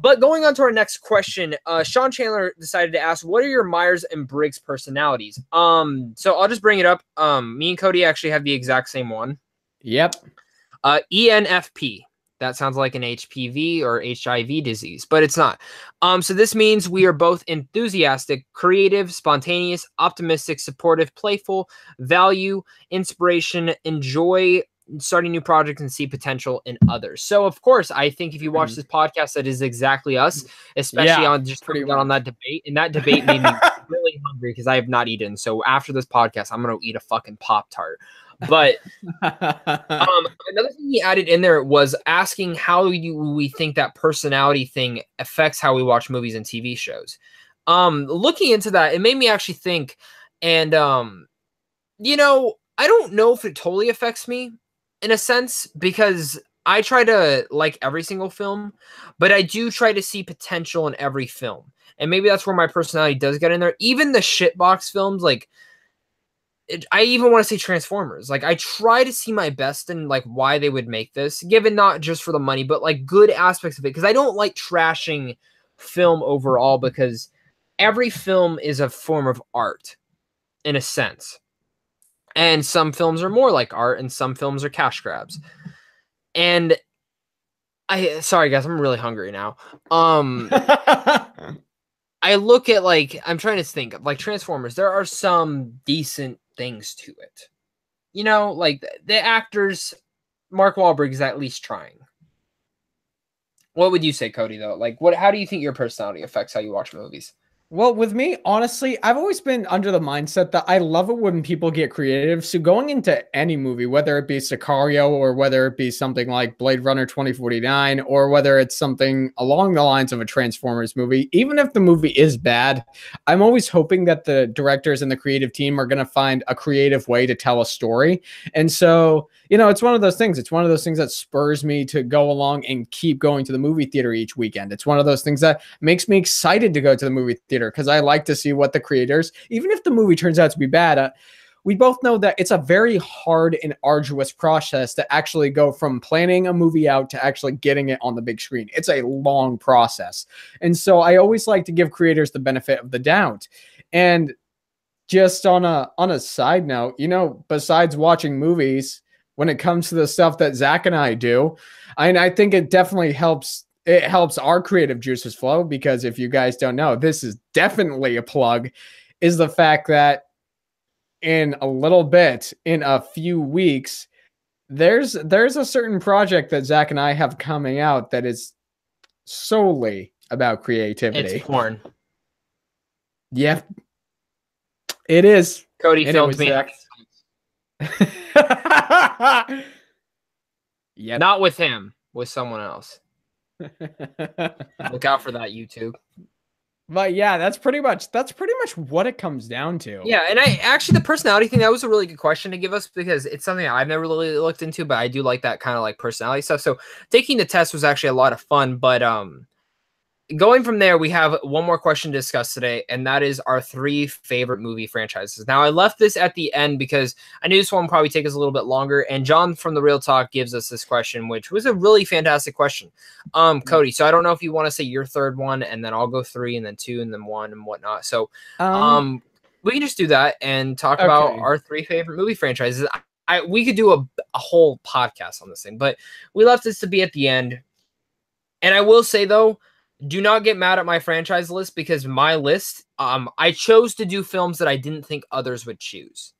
But going on to our next question, Sean Chandler decided to ask, what are your Myers and Briggs personalities? So I'll just bring it up. Me and Cody actually have the exact same one. Yep. ENFP. That sounds like an HPV or HIV disease, but it's not. So this means we are both enthusiastic, creative, spontaneous, optimistic, supportive, playful, value, inspiration, enjoy starting new projects, and see potential in others. So, of course, I think if you watch this podcast, that is exactly us, especially on just on that debate. And that debate made me really hungry because I have not eaten. So after this podcast, I'm going to eat a fucking Pop-Tart. But another thing he added in there was asking how we think that personality thing affects how we watch movies and TV shows. Looking into that, it made me actually think, and you know, I don't know if it totally affects me in a sense because I try to like every single film, but I do try to see potential in every film, and maybe that's where my personality does get in there. Even the shitbox films, like. I even want to say Transformers. Like, I try to see my best in, like, why they would make this, given not just for the money, but, like, good aspects of it. Because I don't like trashing film overall, because every film is a form of art, in a sense. And some films are more like art, and some films are cash grabs. And sorry, guys, I'm really hungry now. I look at, like, I'm trying to think, like, Transformers, there are some decent things to it. you know, like the actors, Mark Wahlberg is at least trying. What would you say, Cody, though? Like, how do you think your personality affects how you watch movies? Well, with me, honestly, I've always been under the mindset that I love it when people get creative. So going into any movie, whether it be Sicario or whether it be something like Blade Runner 2049 or whether it's something along the lines of a Transformers movie, even if the movie is bad, I'm always hoping that the directors and the creative team are going to find a creative way to tell a story. And so, you know, it's one of those things. It's one of those things that spurs me to go along and keep going to the movie theater each weekend. It's one of those things that makes me excited to go to the movie theater because I like to see what the creators, even if the movie turns out to be bad, we both know that it's a very hard and arduous process to actually go from planning a movie out to actually getting it on the big screen. It's a long process. And so I always like to give creators the benefit of the doubt. And just on a side note, you know, besides watching movies, when it comes to the stuff that Zach and I do, I think it definitely helps. It helps our creative juices flow because if you guys don't know, this is definitely a plug, is the fact that in a little bit, in a few weeks, there's a certain project that Zach and I have coming out that is solely about creativity. It's porn. Yeah, it is. Cody filmed me. Yeah, not with him, with someone else. Look out for that, YouTube. But yeah, that's pretty much what it comes down to. Yeah, and I actually the personality thing, that was a really good question to give us because it's something I've never really looked into, but I do like that kind of like personality stuff. So taking the test was actually a lot of fun, but going from there, we have one more question to discuss today, and that is our 3 favorite movie franchises. Now, I left this at the end because I knew this one would probably take us a little bit longer, and John from The Real Talk gives us this question, which was a really fantastic question. Cody, so I don't know if you want to say your third one, and then I'll go 3, and then 2, and then 1, and whatnot. So we can just do that and talk about our 3 favorite movie franchises. We could do a whole podcast on this thing, but we left this to be at the end. And I will say, though, do not get mad at my franchise list because my list, I chose to do films that I didn't think others would choose.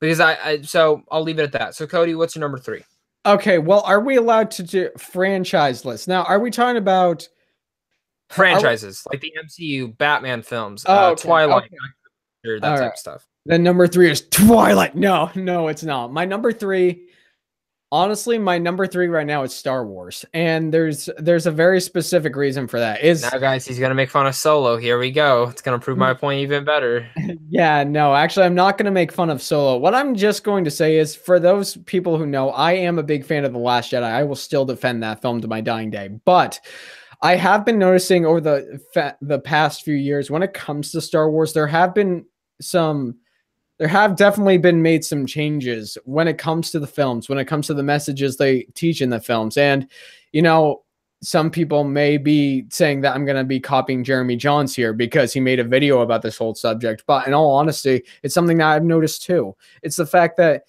Because so I'll leave it at that. So Cody, what's your number 3? Okay, well, are we allowed to do franchise lists? Now, are we talking about franchises like the MCU, Batman films, okay, Twilight, okay. that type of stuff? Then number 3 is Twilight. No, it's not. My number 3, honestly, my number 3 right now is Star Wars, and there's a very specific reason for that. Now, guys, he's gonna make fun of Solo. Here we go. It's gonna prove my point even better. Yeah, no, actually, I'm not gonna make fun of Solo. What I'm just going to say is, for those people who know, I am a big fan of The Last Jedi. I will still defend that film to my dying day, but I have been noticing over the past few years, when it comes to Star Wars, there have definitely been made some changes when it comes to the films, when it comes to the messages they teach in the films. And, you know, some people may be saying that I'm going to be copying Jeremy Jahns here because he made a video about this whole subject. But in all honesty, it's something that I've noticed too. It's the fact that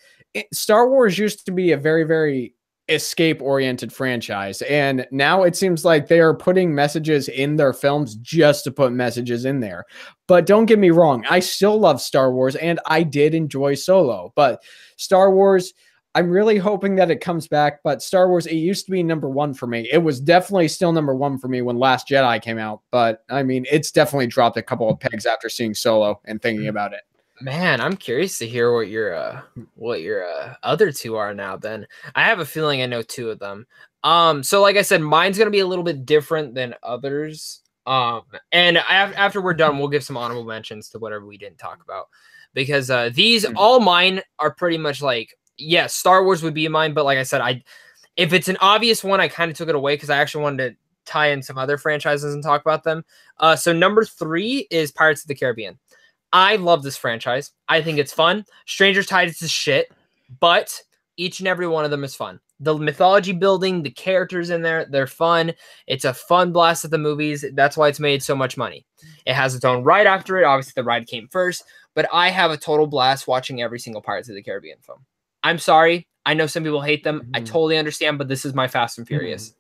Star Wars used to be a very, very escape-oriented franchise, and now it seems like they are putting messages in their films just to put messages in there. But don't get me wrong, I still love Star Wars, and I did enjoy Solo. But Star Wars, I'm really hoping that it comes back. But Star Wars, it used to be number 1 for me. It was definitely still number 1 for me when Last Jedi came out. But I mean, it's definitely dropped a couple of pegs after seeing Solo and thinking about it. Man, I'm curious to hear what your other 2 are now. Then I have a feeling I know 2 of them. So like I said, mine's gonna be a little bit different than others. And after we're done, we'll give some honorable mentions to whatever we didn't talk about, because these all mine are pretty much like, yes, Star Wars would be mine, but like I said, if it's an obvious one, I kind of took it away because I actually wanted to tie in some other franchises and talk about them. So number 3 is Pirates of the Caribbean. I love this franchise. I think it's fun. Stranger Tides is shit, but each and every one of them is fun. The mythology building, the characters in there, they're fun. It's a fun blast at the movies. That's why it's made so much money. It has its own ride after it. Obviously, the ride came first, but I have a total blast watching every single Pirates of the Caribbean film. I'm sorry. I know some people hate them. I totally understand, but this is my Fast and Furious.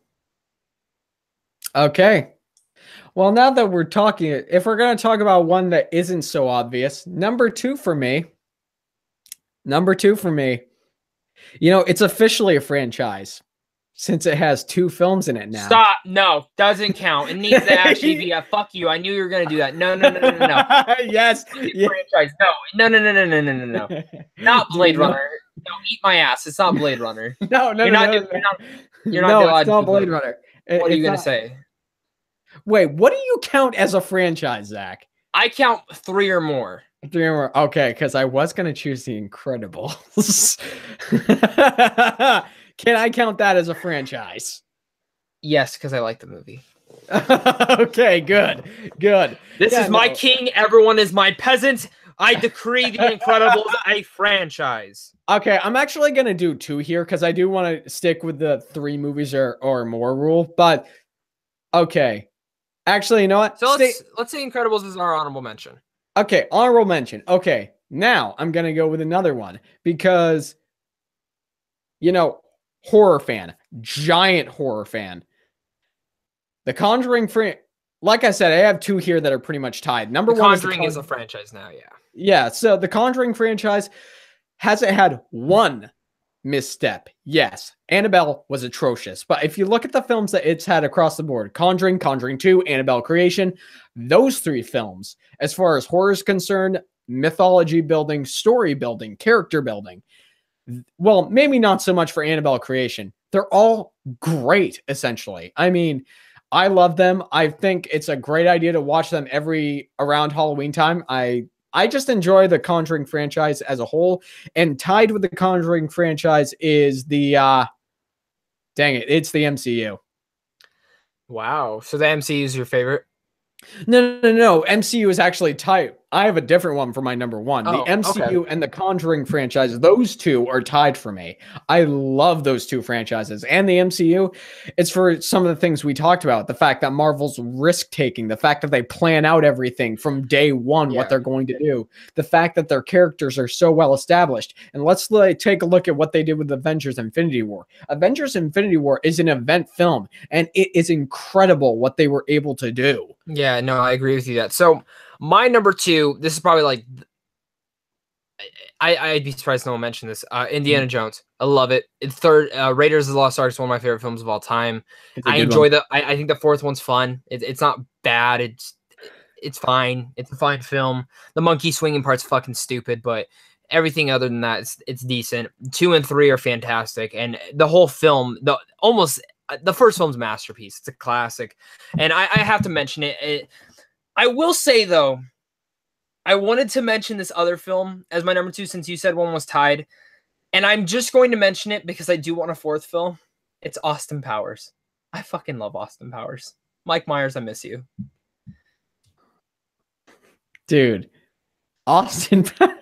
Okay. Well, now that we're talking, if we're going to talk about one that isn't so obvious, number two for me You know, it's officially a franchise since it has 2 films in it now. Stop. No, doesn't count. It needs to actually be a fuck you. I knew you were going to do that. No. Yes. Yeah. Franchise. No. Not Blade Runner. No, eat my ass. It's not Blade Runner. No. You're not allowed it's not to do Blade Runner. What are you going to say? Wait, what do you count as a franchise, Zach? I count 3 or more. 3 or more. Okay, because I was going to choose The Incredibles. Can I count that as a franchise? Yes, because I like the movie. Okay, good. This is my king. Everyone is my peasant. I decree The Incredibles a franchise. Okay, I'm actually going to do 2 here because I do want to stick with the 3 movies or more rule. But, okay. Actually, you know what? So let's say Incredibles is our honorable mention. Okay, honorable mention. Okay, now I'm going to go with another one because, you know, horror fan, giant horror fan. The Conjuring like I said, I have 2 here that are pretty much tied. Number 1 Conjuring is a franchise now, yeah. Yeah, so the Conjuring franchise hasn't had 1 misstep. Yes, Annabelle was atrocious, but if you look at the films that it's had across the board, Conjuring, Conjuring 2, Annabelle Creation, those 3 films, as far as horror is concerned, mythology building, story building, character building, well, maybe not so much for Annabelle Creation. They're all great, essentially. I mean, I love them. I think it's a great idea to watch them around Halloween time. I just enjoy the Conjuring franchise as a whole, and tied with the Conjuring franchise is it's the MCU. Wow. So the MCU is your favorite? No. MCU is actually tied. I have a different one for my number 1. The MCU and the Conjuring franchise, those 2 are tied for me. I love those 2 franchises. And the MCU, it's for some of the things we talked about. The fact that Marvel's risk-taking, the fact that they plan out everything from day 1, what they're going to do, the fact that their characters are so well established. And let's take a look at what they did with Avengers Infinity War. Avengers Infinity War is an event film, and it is incredible what they were able to do. Yeah, no, I agree with you that. So my number 2, this is probably like, I'd be surprised no one mentioned this. Indiana Jones. I love it. It's 3rd. Raiders of the Lost Ark is one of my favorite films of all time. I enjoy I think the 4th one's fun. It's not bad. It's fine. It's a fine film. The monkey swinging part's fucking stupid, but everything other than that, it's decent. 2 and 3 are fantastic, and the whole film, the first film's masterpiece. It's a classic, and I have to mention it. I will say, though, I wanted to mention this other film as my number 2 since you said one was tied, and I'm just going to mention it because I do want a 4th film. It's Austin Powers. I fucking love Austin Powers. Mike Myers, I miss you. Dude, Austin Powers.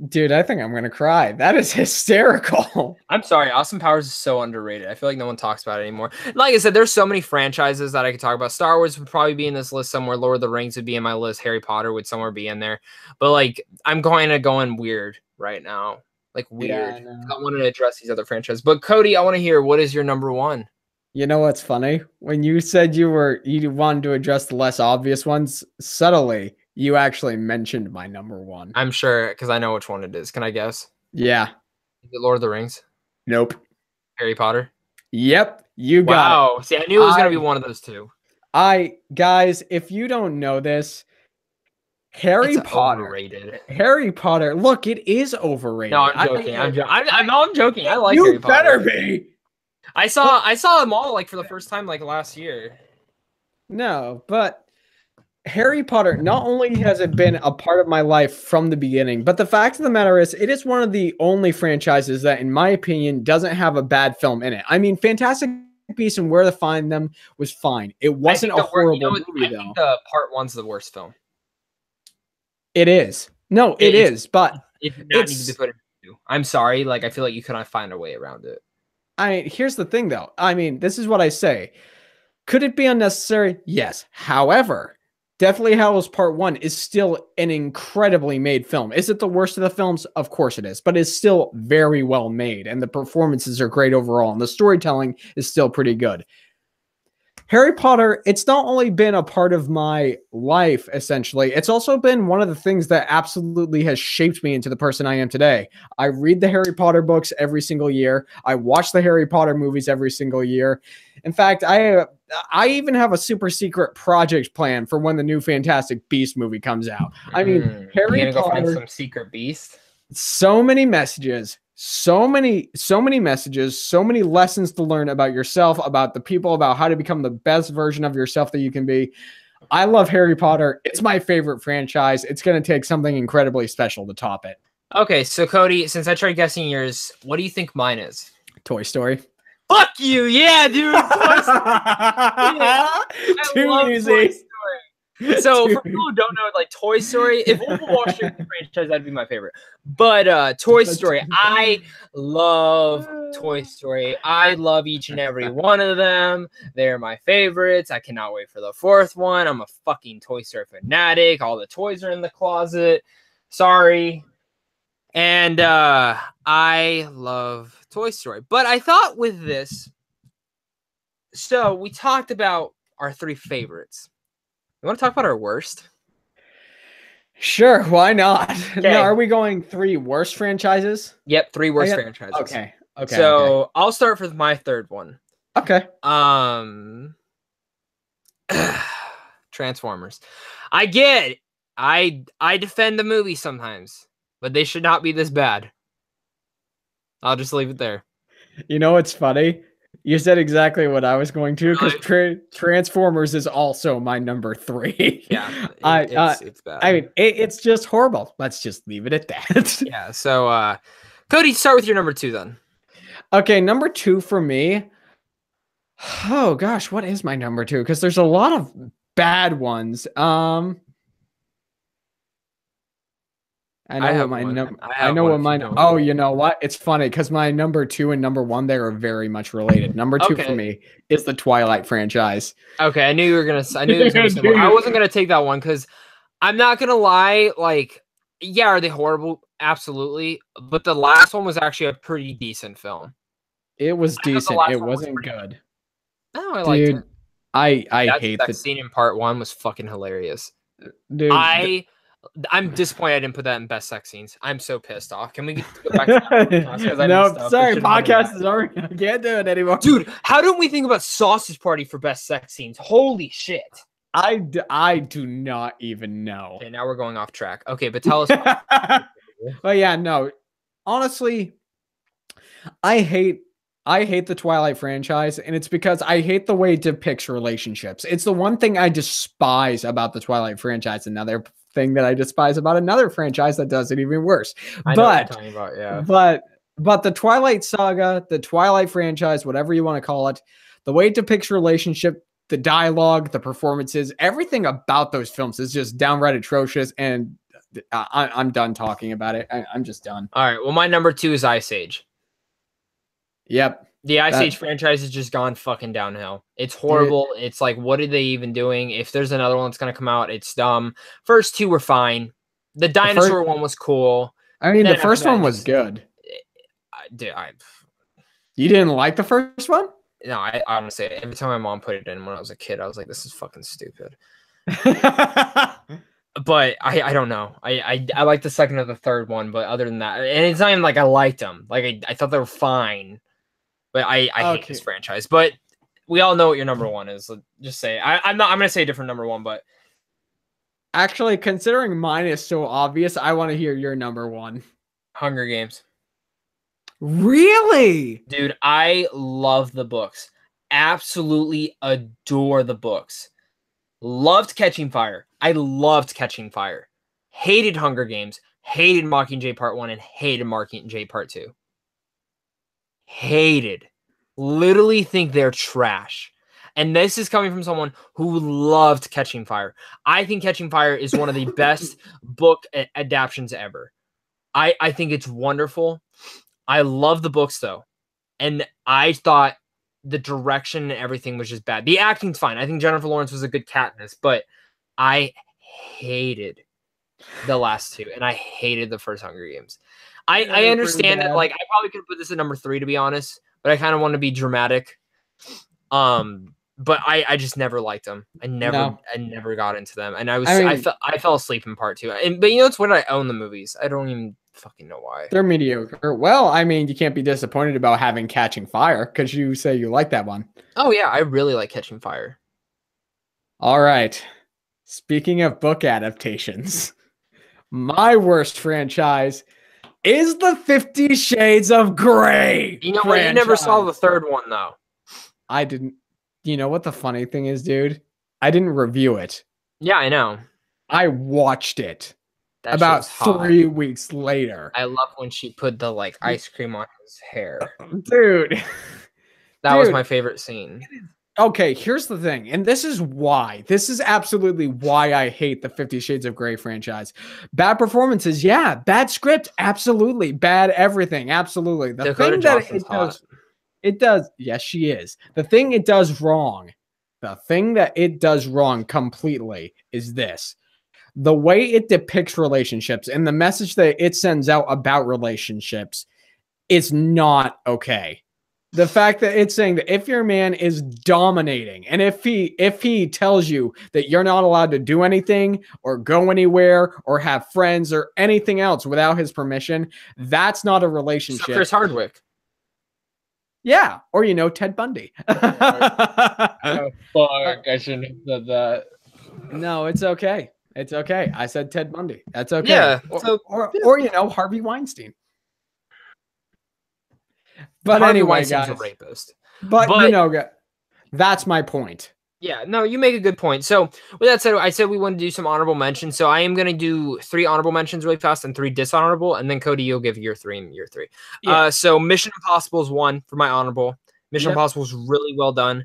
Dude, I think I'm going to cry. That is hysterical. I'm sorry. Austin Powers is so underrated. I feel like no one talks about it anymore. Like I said, there's so many franchises that I could talk about. Star Wars would probably be in this list somewhere. Lord of the Rings would be in my list. Harry Potter would somewhere be in there. But like, I'm going weird right now. Like weird. Yeah, I wanted to address these other franchises. But Cody, I want to hear, what is your number 1? You know what's funny? When you said you wanted to address the less obvious ones, subtly, you actually mentioned my number 1. I'm sure, because I know which one it is. Can I guess? Yeah. Is it Lord of the Rings? Nope. Harry Potter? Yep. You got it. Wow. See, I knew it was going to be one of those 2. Guys, if you don't know this, Harry Potter. Overrated. Harry Potter. Look, it is overrated. No, I'm joking. I'm joking. I like Harry Potter. You better be. I saw them all like for the first time like last year. No, but Harry Potter, not only has it been a part of my life from the beginning, but the fact of the matter is it is one of the only franchises that, in my opinion, doesn't have a bad film in it. I mean, Fantastic Beasts and Where to Find Them was fine. It wasn't a horrible movie, though. I think the part 1's the worst film. It is. No, it is, but it did not need to be put in. I'm sorry. Like, I feel like you cannot find a way around it. Here's the thing, though. I mean, this is what I say. Could it be unnecessary? Yes. However, Deathly Hallows Part 1 is still an incredibly made film. Is it the worst of the films? Of course it is, but it's still very well made, and the performances are great overall, and the storytelling is still pretty good. Harry Potter, it's not only been a part of my life, essentially, it's also been one of the things that absolutely has shaped me into the person I am today. I read the Harry Potter books every single year. I watch the Harry Potter movies every single year. In fact, I even have a super secret project plan for when the new Fantastic Beast movie comes out. I mean, You Harry gonna go find Potter, some secret beast? so many messages, so many messages, so many lessons to learn about yourself, about the people, about how to become the best version of yourself that you can be. I love Harry Potter. It's my favorite franchise. It's going to take something incredibly special to top it. Okay, so Cody, since I tried guessing yours, what do you think mine is? Toy Story. Fuck you, yeah, dude. Toy Story. Too easy. So for people who don't know, like Toy Story, if Wolf of Wall Street was a franchise, that'd be my favorite. But Toy Story, I love Toy Story. I love each and every one of them. They're my favorites. I cannot wait for the fourth one. I'm a fucking Toy Story fanatic. All the toys are in the closet. Sorry. And I love Toy Story. But I thought with this, so we talked about our three favorites. You want to talk about our worst? Sure, why not? Okay. Now, are we going three worst franchises? Yep, three worst franchises. Okay. So I'll start with my third one. Okay. Transformers. I get it. I defend the movie sometimes, but they should not be this bad. I'll just leave it there. You know what's funny? You said exactly what I was going to, because Transformers is also my number 3. Yeah, it's bad. I mean, it's just horrible. Let's just leave it at that. Yeah. So, Cody, start with your number 2 then. Okay, number 2 for me. Oh gosh, what is my number 2? Because there's a lot of bad ones. I know what my oh, you know what? It's funny because my number 2 and number 1 they are very much related. Number 2 for me is the Twilight franchise. Okay, I knew you were gonna. I knew you were gonna say one. I wasn't gonna take that one because I'm not gonna lie. Like, yeah, are they horrible? Absolutely. But the last one was actually a pretty decent film. It was decent. It wasn't good. No, I liked it. I hate that scene in part 1 was fucking hilarious. Dude, I'm disappointed I didn't put that in best sex scenes. I'm so pissed off. Can we go back to that? No, sorry, podcast is already. I can't do it anymore. Dude, how don't we think about Sausage Party for best sex scenes? Holy shit. I do not even know. Okay, now we're going off track. Okay, but tell us. But yeah, no. Honestly, I hate the Twilight franchise, and it's because I hate the way it depicts relationships. It's the one thing I despise about the Twilight franchise. Another thing that I despise about another franchise that does it even worse. I know what you're talking about, yeah. But the Twilight saga, the Twilight franchise, whatever you want to call it, the way it depicts relationship, the dialogue, the performances, everything about those films is just downright atrocious. And I'm done talking about it. I'm just done. All right. Well, my number 2 is Ice Age. Yep. The Ice Age franchise has just gone fucking downhill. It's horrible. It's like, what are they even doing? If there's another one that's going to come out, it's dumb. First 2 were fine. The dinosaur one was cool. I mean, the first one was good. You didn't like the first one? No, I honestly, every time my mom put it in when I was a kid, I was like, this is fucking stupid. But I don't know. I like the second or the third one, but other than that, and it's not even like I liked them. Like I thought they were fine. But I hate this franchise. But we all know what your number 1 is. So just say I'm gonna say a different number 1, but actually, considering mine is so obvious, I want to hear your number 1. Hunger Games. Really? Dude, I love the books. Absolutely adore the books. Loved Catching Fire. I loved Catching Fire. Hated Hunger Games. Hated Mockingjay Part 1 and hated Mockingjay Part 2. Hated. Literally think they're trash. And this is coming from someone who loved Catching Fire. I think Catching Fire is one of the best book adaptations ever. I think it's wonderful. I love the books though. And I thought the direction and everything was just bad. The acting's fine. I think Jennifer Lawrence was a good Katniss, but I hated the last 2 and I hated the first Hunger Games. I understand that, like, I probably could put this at number 3 to be honest, but I kind of want to be dramatic. but I just never liked them. I never got into them, and I fell asleep in part 2. But it's when I own the movies. I don't even fucking know why. They're mediocre. Well, I mean, you can't be disappointed about having Catching Fire because you say you like that one. Oh yeah, I really like Catching Fire. All right. Speaking of book adaptations, my worst franchise is the 50 Shades of Grey. You know what? You never saw the third one, though. I didn't. You know what the funny thing is, dude? I didn't review it. Yeah, I know. I watched it That about 3 weeks later. I love when she put the ice cream on his hair. Dude. That was my favorite scene. Okay, here's the thing, and this is why. This is absolutely why I hate the 50 Shades of Grey franchise. Bad performances, yeah. Bad script, absolutely. Bad everything, absolutely. The thing that it does, yes, she is. The thing it does wrong completely is this. The way it depicts relationships and the message that it sends out about relationships is not okay. The fact that it's saying that if your man is dominating and if he tells you that you're not allowed to do anything or go anywhere or have friends or anything else without his permission, that's not a relationship. So Chris Hardwick. Yeah, or Ted Bundy. Oh, fuck, I shouldn't have said that. No, it's okay. It's okay. I said Ted Bundy. That's okay. Yeah. Or Harvey Weinstein. But Harvey anyway, Weinstein's guys, a rapist. But that's my point. Yeah, no, you make a good point. So with that said, I said we want to do some honorable mentions. So I am going to do 3 honorable mentions really fast and 3 dishonorable. And then Cody, you'll give your 3 and your 3. Yeah. So Mission Impossible is 1 for my honorable. Mission Impossible is really well done.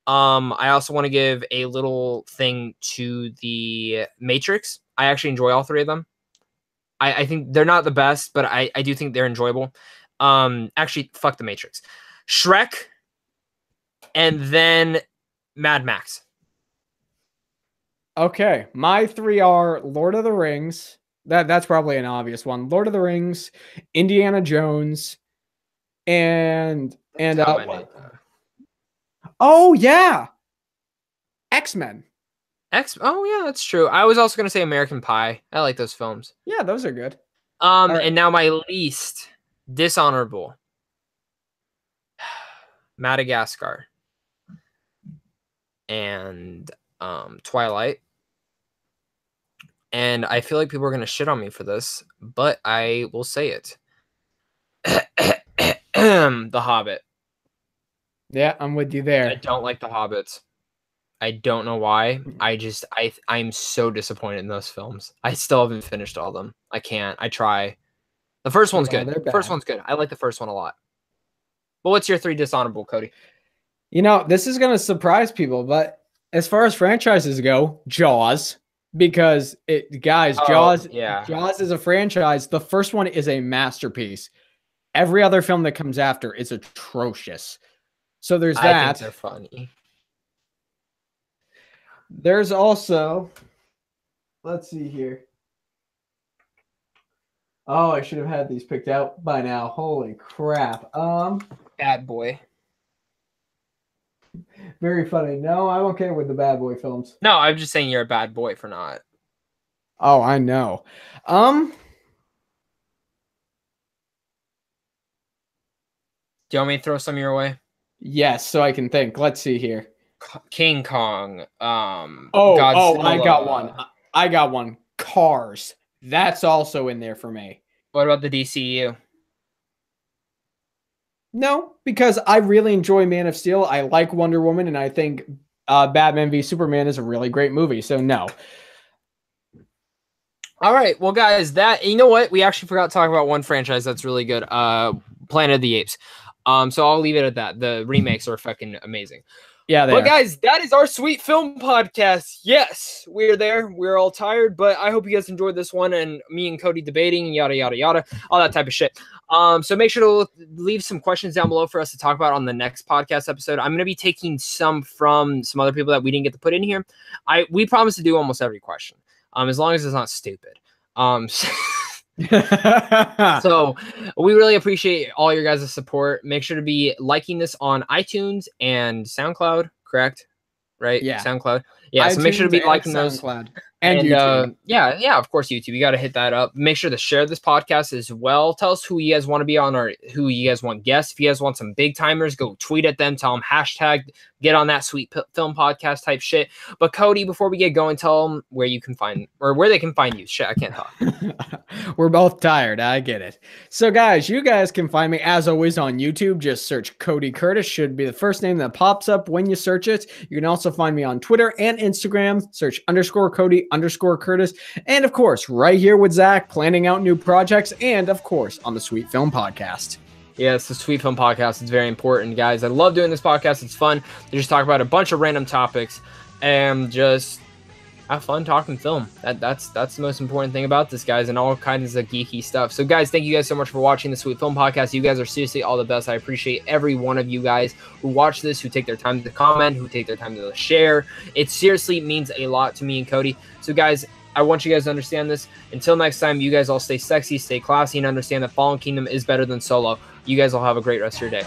I also want to give a little thing to the Matrix. I actually enjoy all 3 of them. I think they're not the best, but I do think they're enjoyable. Actually, fuck the Matrix. Shrek, and then Mad Max. Okay, my 3 are Lord of the Rings. That's probably an obvious one. Lord of the Rings, Indiana Jones, and oh yeah, X-Men. Oh yeah, that's true. I was also gonna say American Pie. I like those films. Yeah, those are good. Right. And now my least dishonorable, Madagascar and Twilight. And I feel like people are gonna shit on me for this, but I will say it. The Hobbit. Yeah, I'm with you there. I don't like the Hobbits. I don't know why. I'm so disappointed in those films. I still haven't finished all of them. I can't. I try. The first one's good. The first one's good. I like the first one a lot. But what's your 3 dishonorable, Cody? This is going to surprise people, but as far as franchises go, Jaws, because Jaws is a franchise. The first one is a masterpiece. Every other film that comes after is atrocious. So there's that. I think they're funny. There's also, let's see here. Oh, I should have had these picked out by now. Holy crap. Bad Boy. Very funny. No, I'm okay with the Bad Boy films. No, I'm just saying you're a bad boy for not. Oh, I know. Do you want me to throw some your way? Yes, so I can think. Let's see here. King Kong. Godzilla. I got one. Cars. That's also in there for me. What about the DCU? No, because I really enjoy Man of Steel. I like Wonder Woman, and I think Batman v Superman is a really great movie. So no. All right, well, guys, you know what? We actually forgot to talk about one franchise that's really good. Planet of the Apes. So I'll leave it at that. The remakes are fucking amazing. Yeah, but guys, that is our sweet film podcast. Yes, we're there. We're all tired, but I hope you guys enjoyed this one and me and Cody debating, yada, yada, yada, all that type of shit. So make sure to leave some questions down below for us to talk about on the next podcast episode. I'm going to be taking some from some other people that we didn't get to put in here. We promise to do almost every question, as long as it's not stupid. So we really appreciate all your guys' support. Make sure to be liking this on iTunes and SoundCloud, correct? right? Yeah. SoundCloud. Yeah, so make sure to iTunes be liking and those. SoundCloud. And YouTube. Yeah, of course, YouTube. You got to hit that up. Make sure to share this podcast as well. Tell us who you guys want to be on or who you guys want guests. If you guys want some big timers, go tweet at them. Tell them hashtag get on that sweet film podcast type shit. But Cody, before we get going, tell them where you can find or where they can find you. Shit, I can't talk. We're both tired. I get it. So guys, you guys can find me as always on YouTube. Just search Cody Curtis. Should be the first name that pops up when you search it. You can also find me on Twitter and Instagram. Search _Cody_Curtis. And of course, right here with Zach, planning out new projects. And of course, on the Sweet Film Podcast. Yeah, it's the Sweet Film Podcast. It's very important, guys. I love doing this podcast. It's fun to just talk about a bunch of random topics and just have fun talking film. That's the most important thing about this, guys, and all kinds of geeky stuff. So, guys, thank you guys so much for watching the Sweet Film Podcast. You guys are seriously all the best. I appreciate every one of you guys who watch this, who take their time to comment, who take their time to share. It seriously means a lot to me and Cody. So, guys, I want you guys to understand this. Until next time, you guys all stay sexy, stay classy, and understand that Fallen Kingdom is better than Solo. You guys all have a great rest of your day.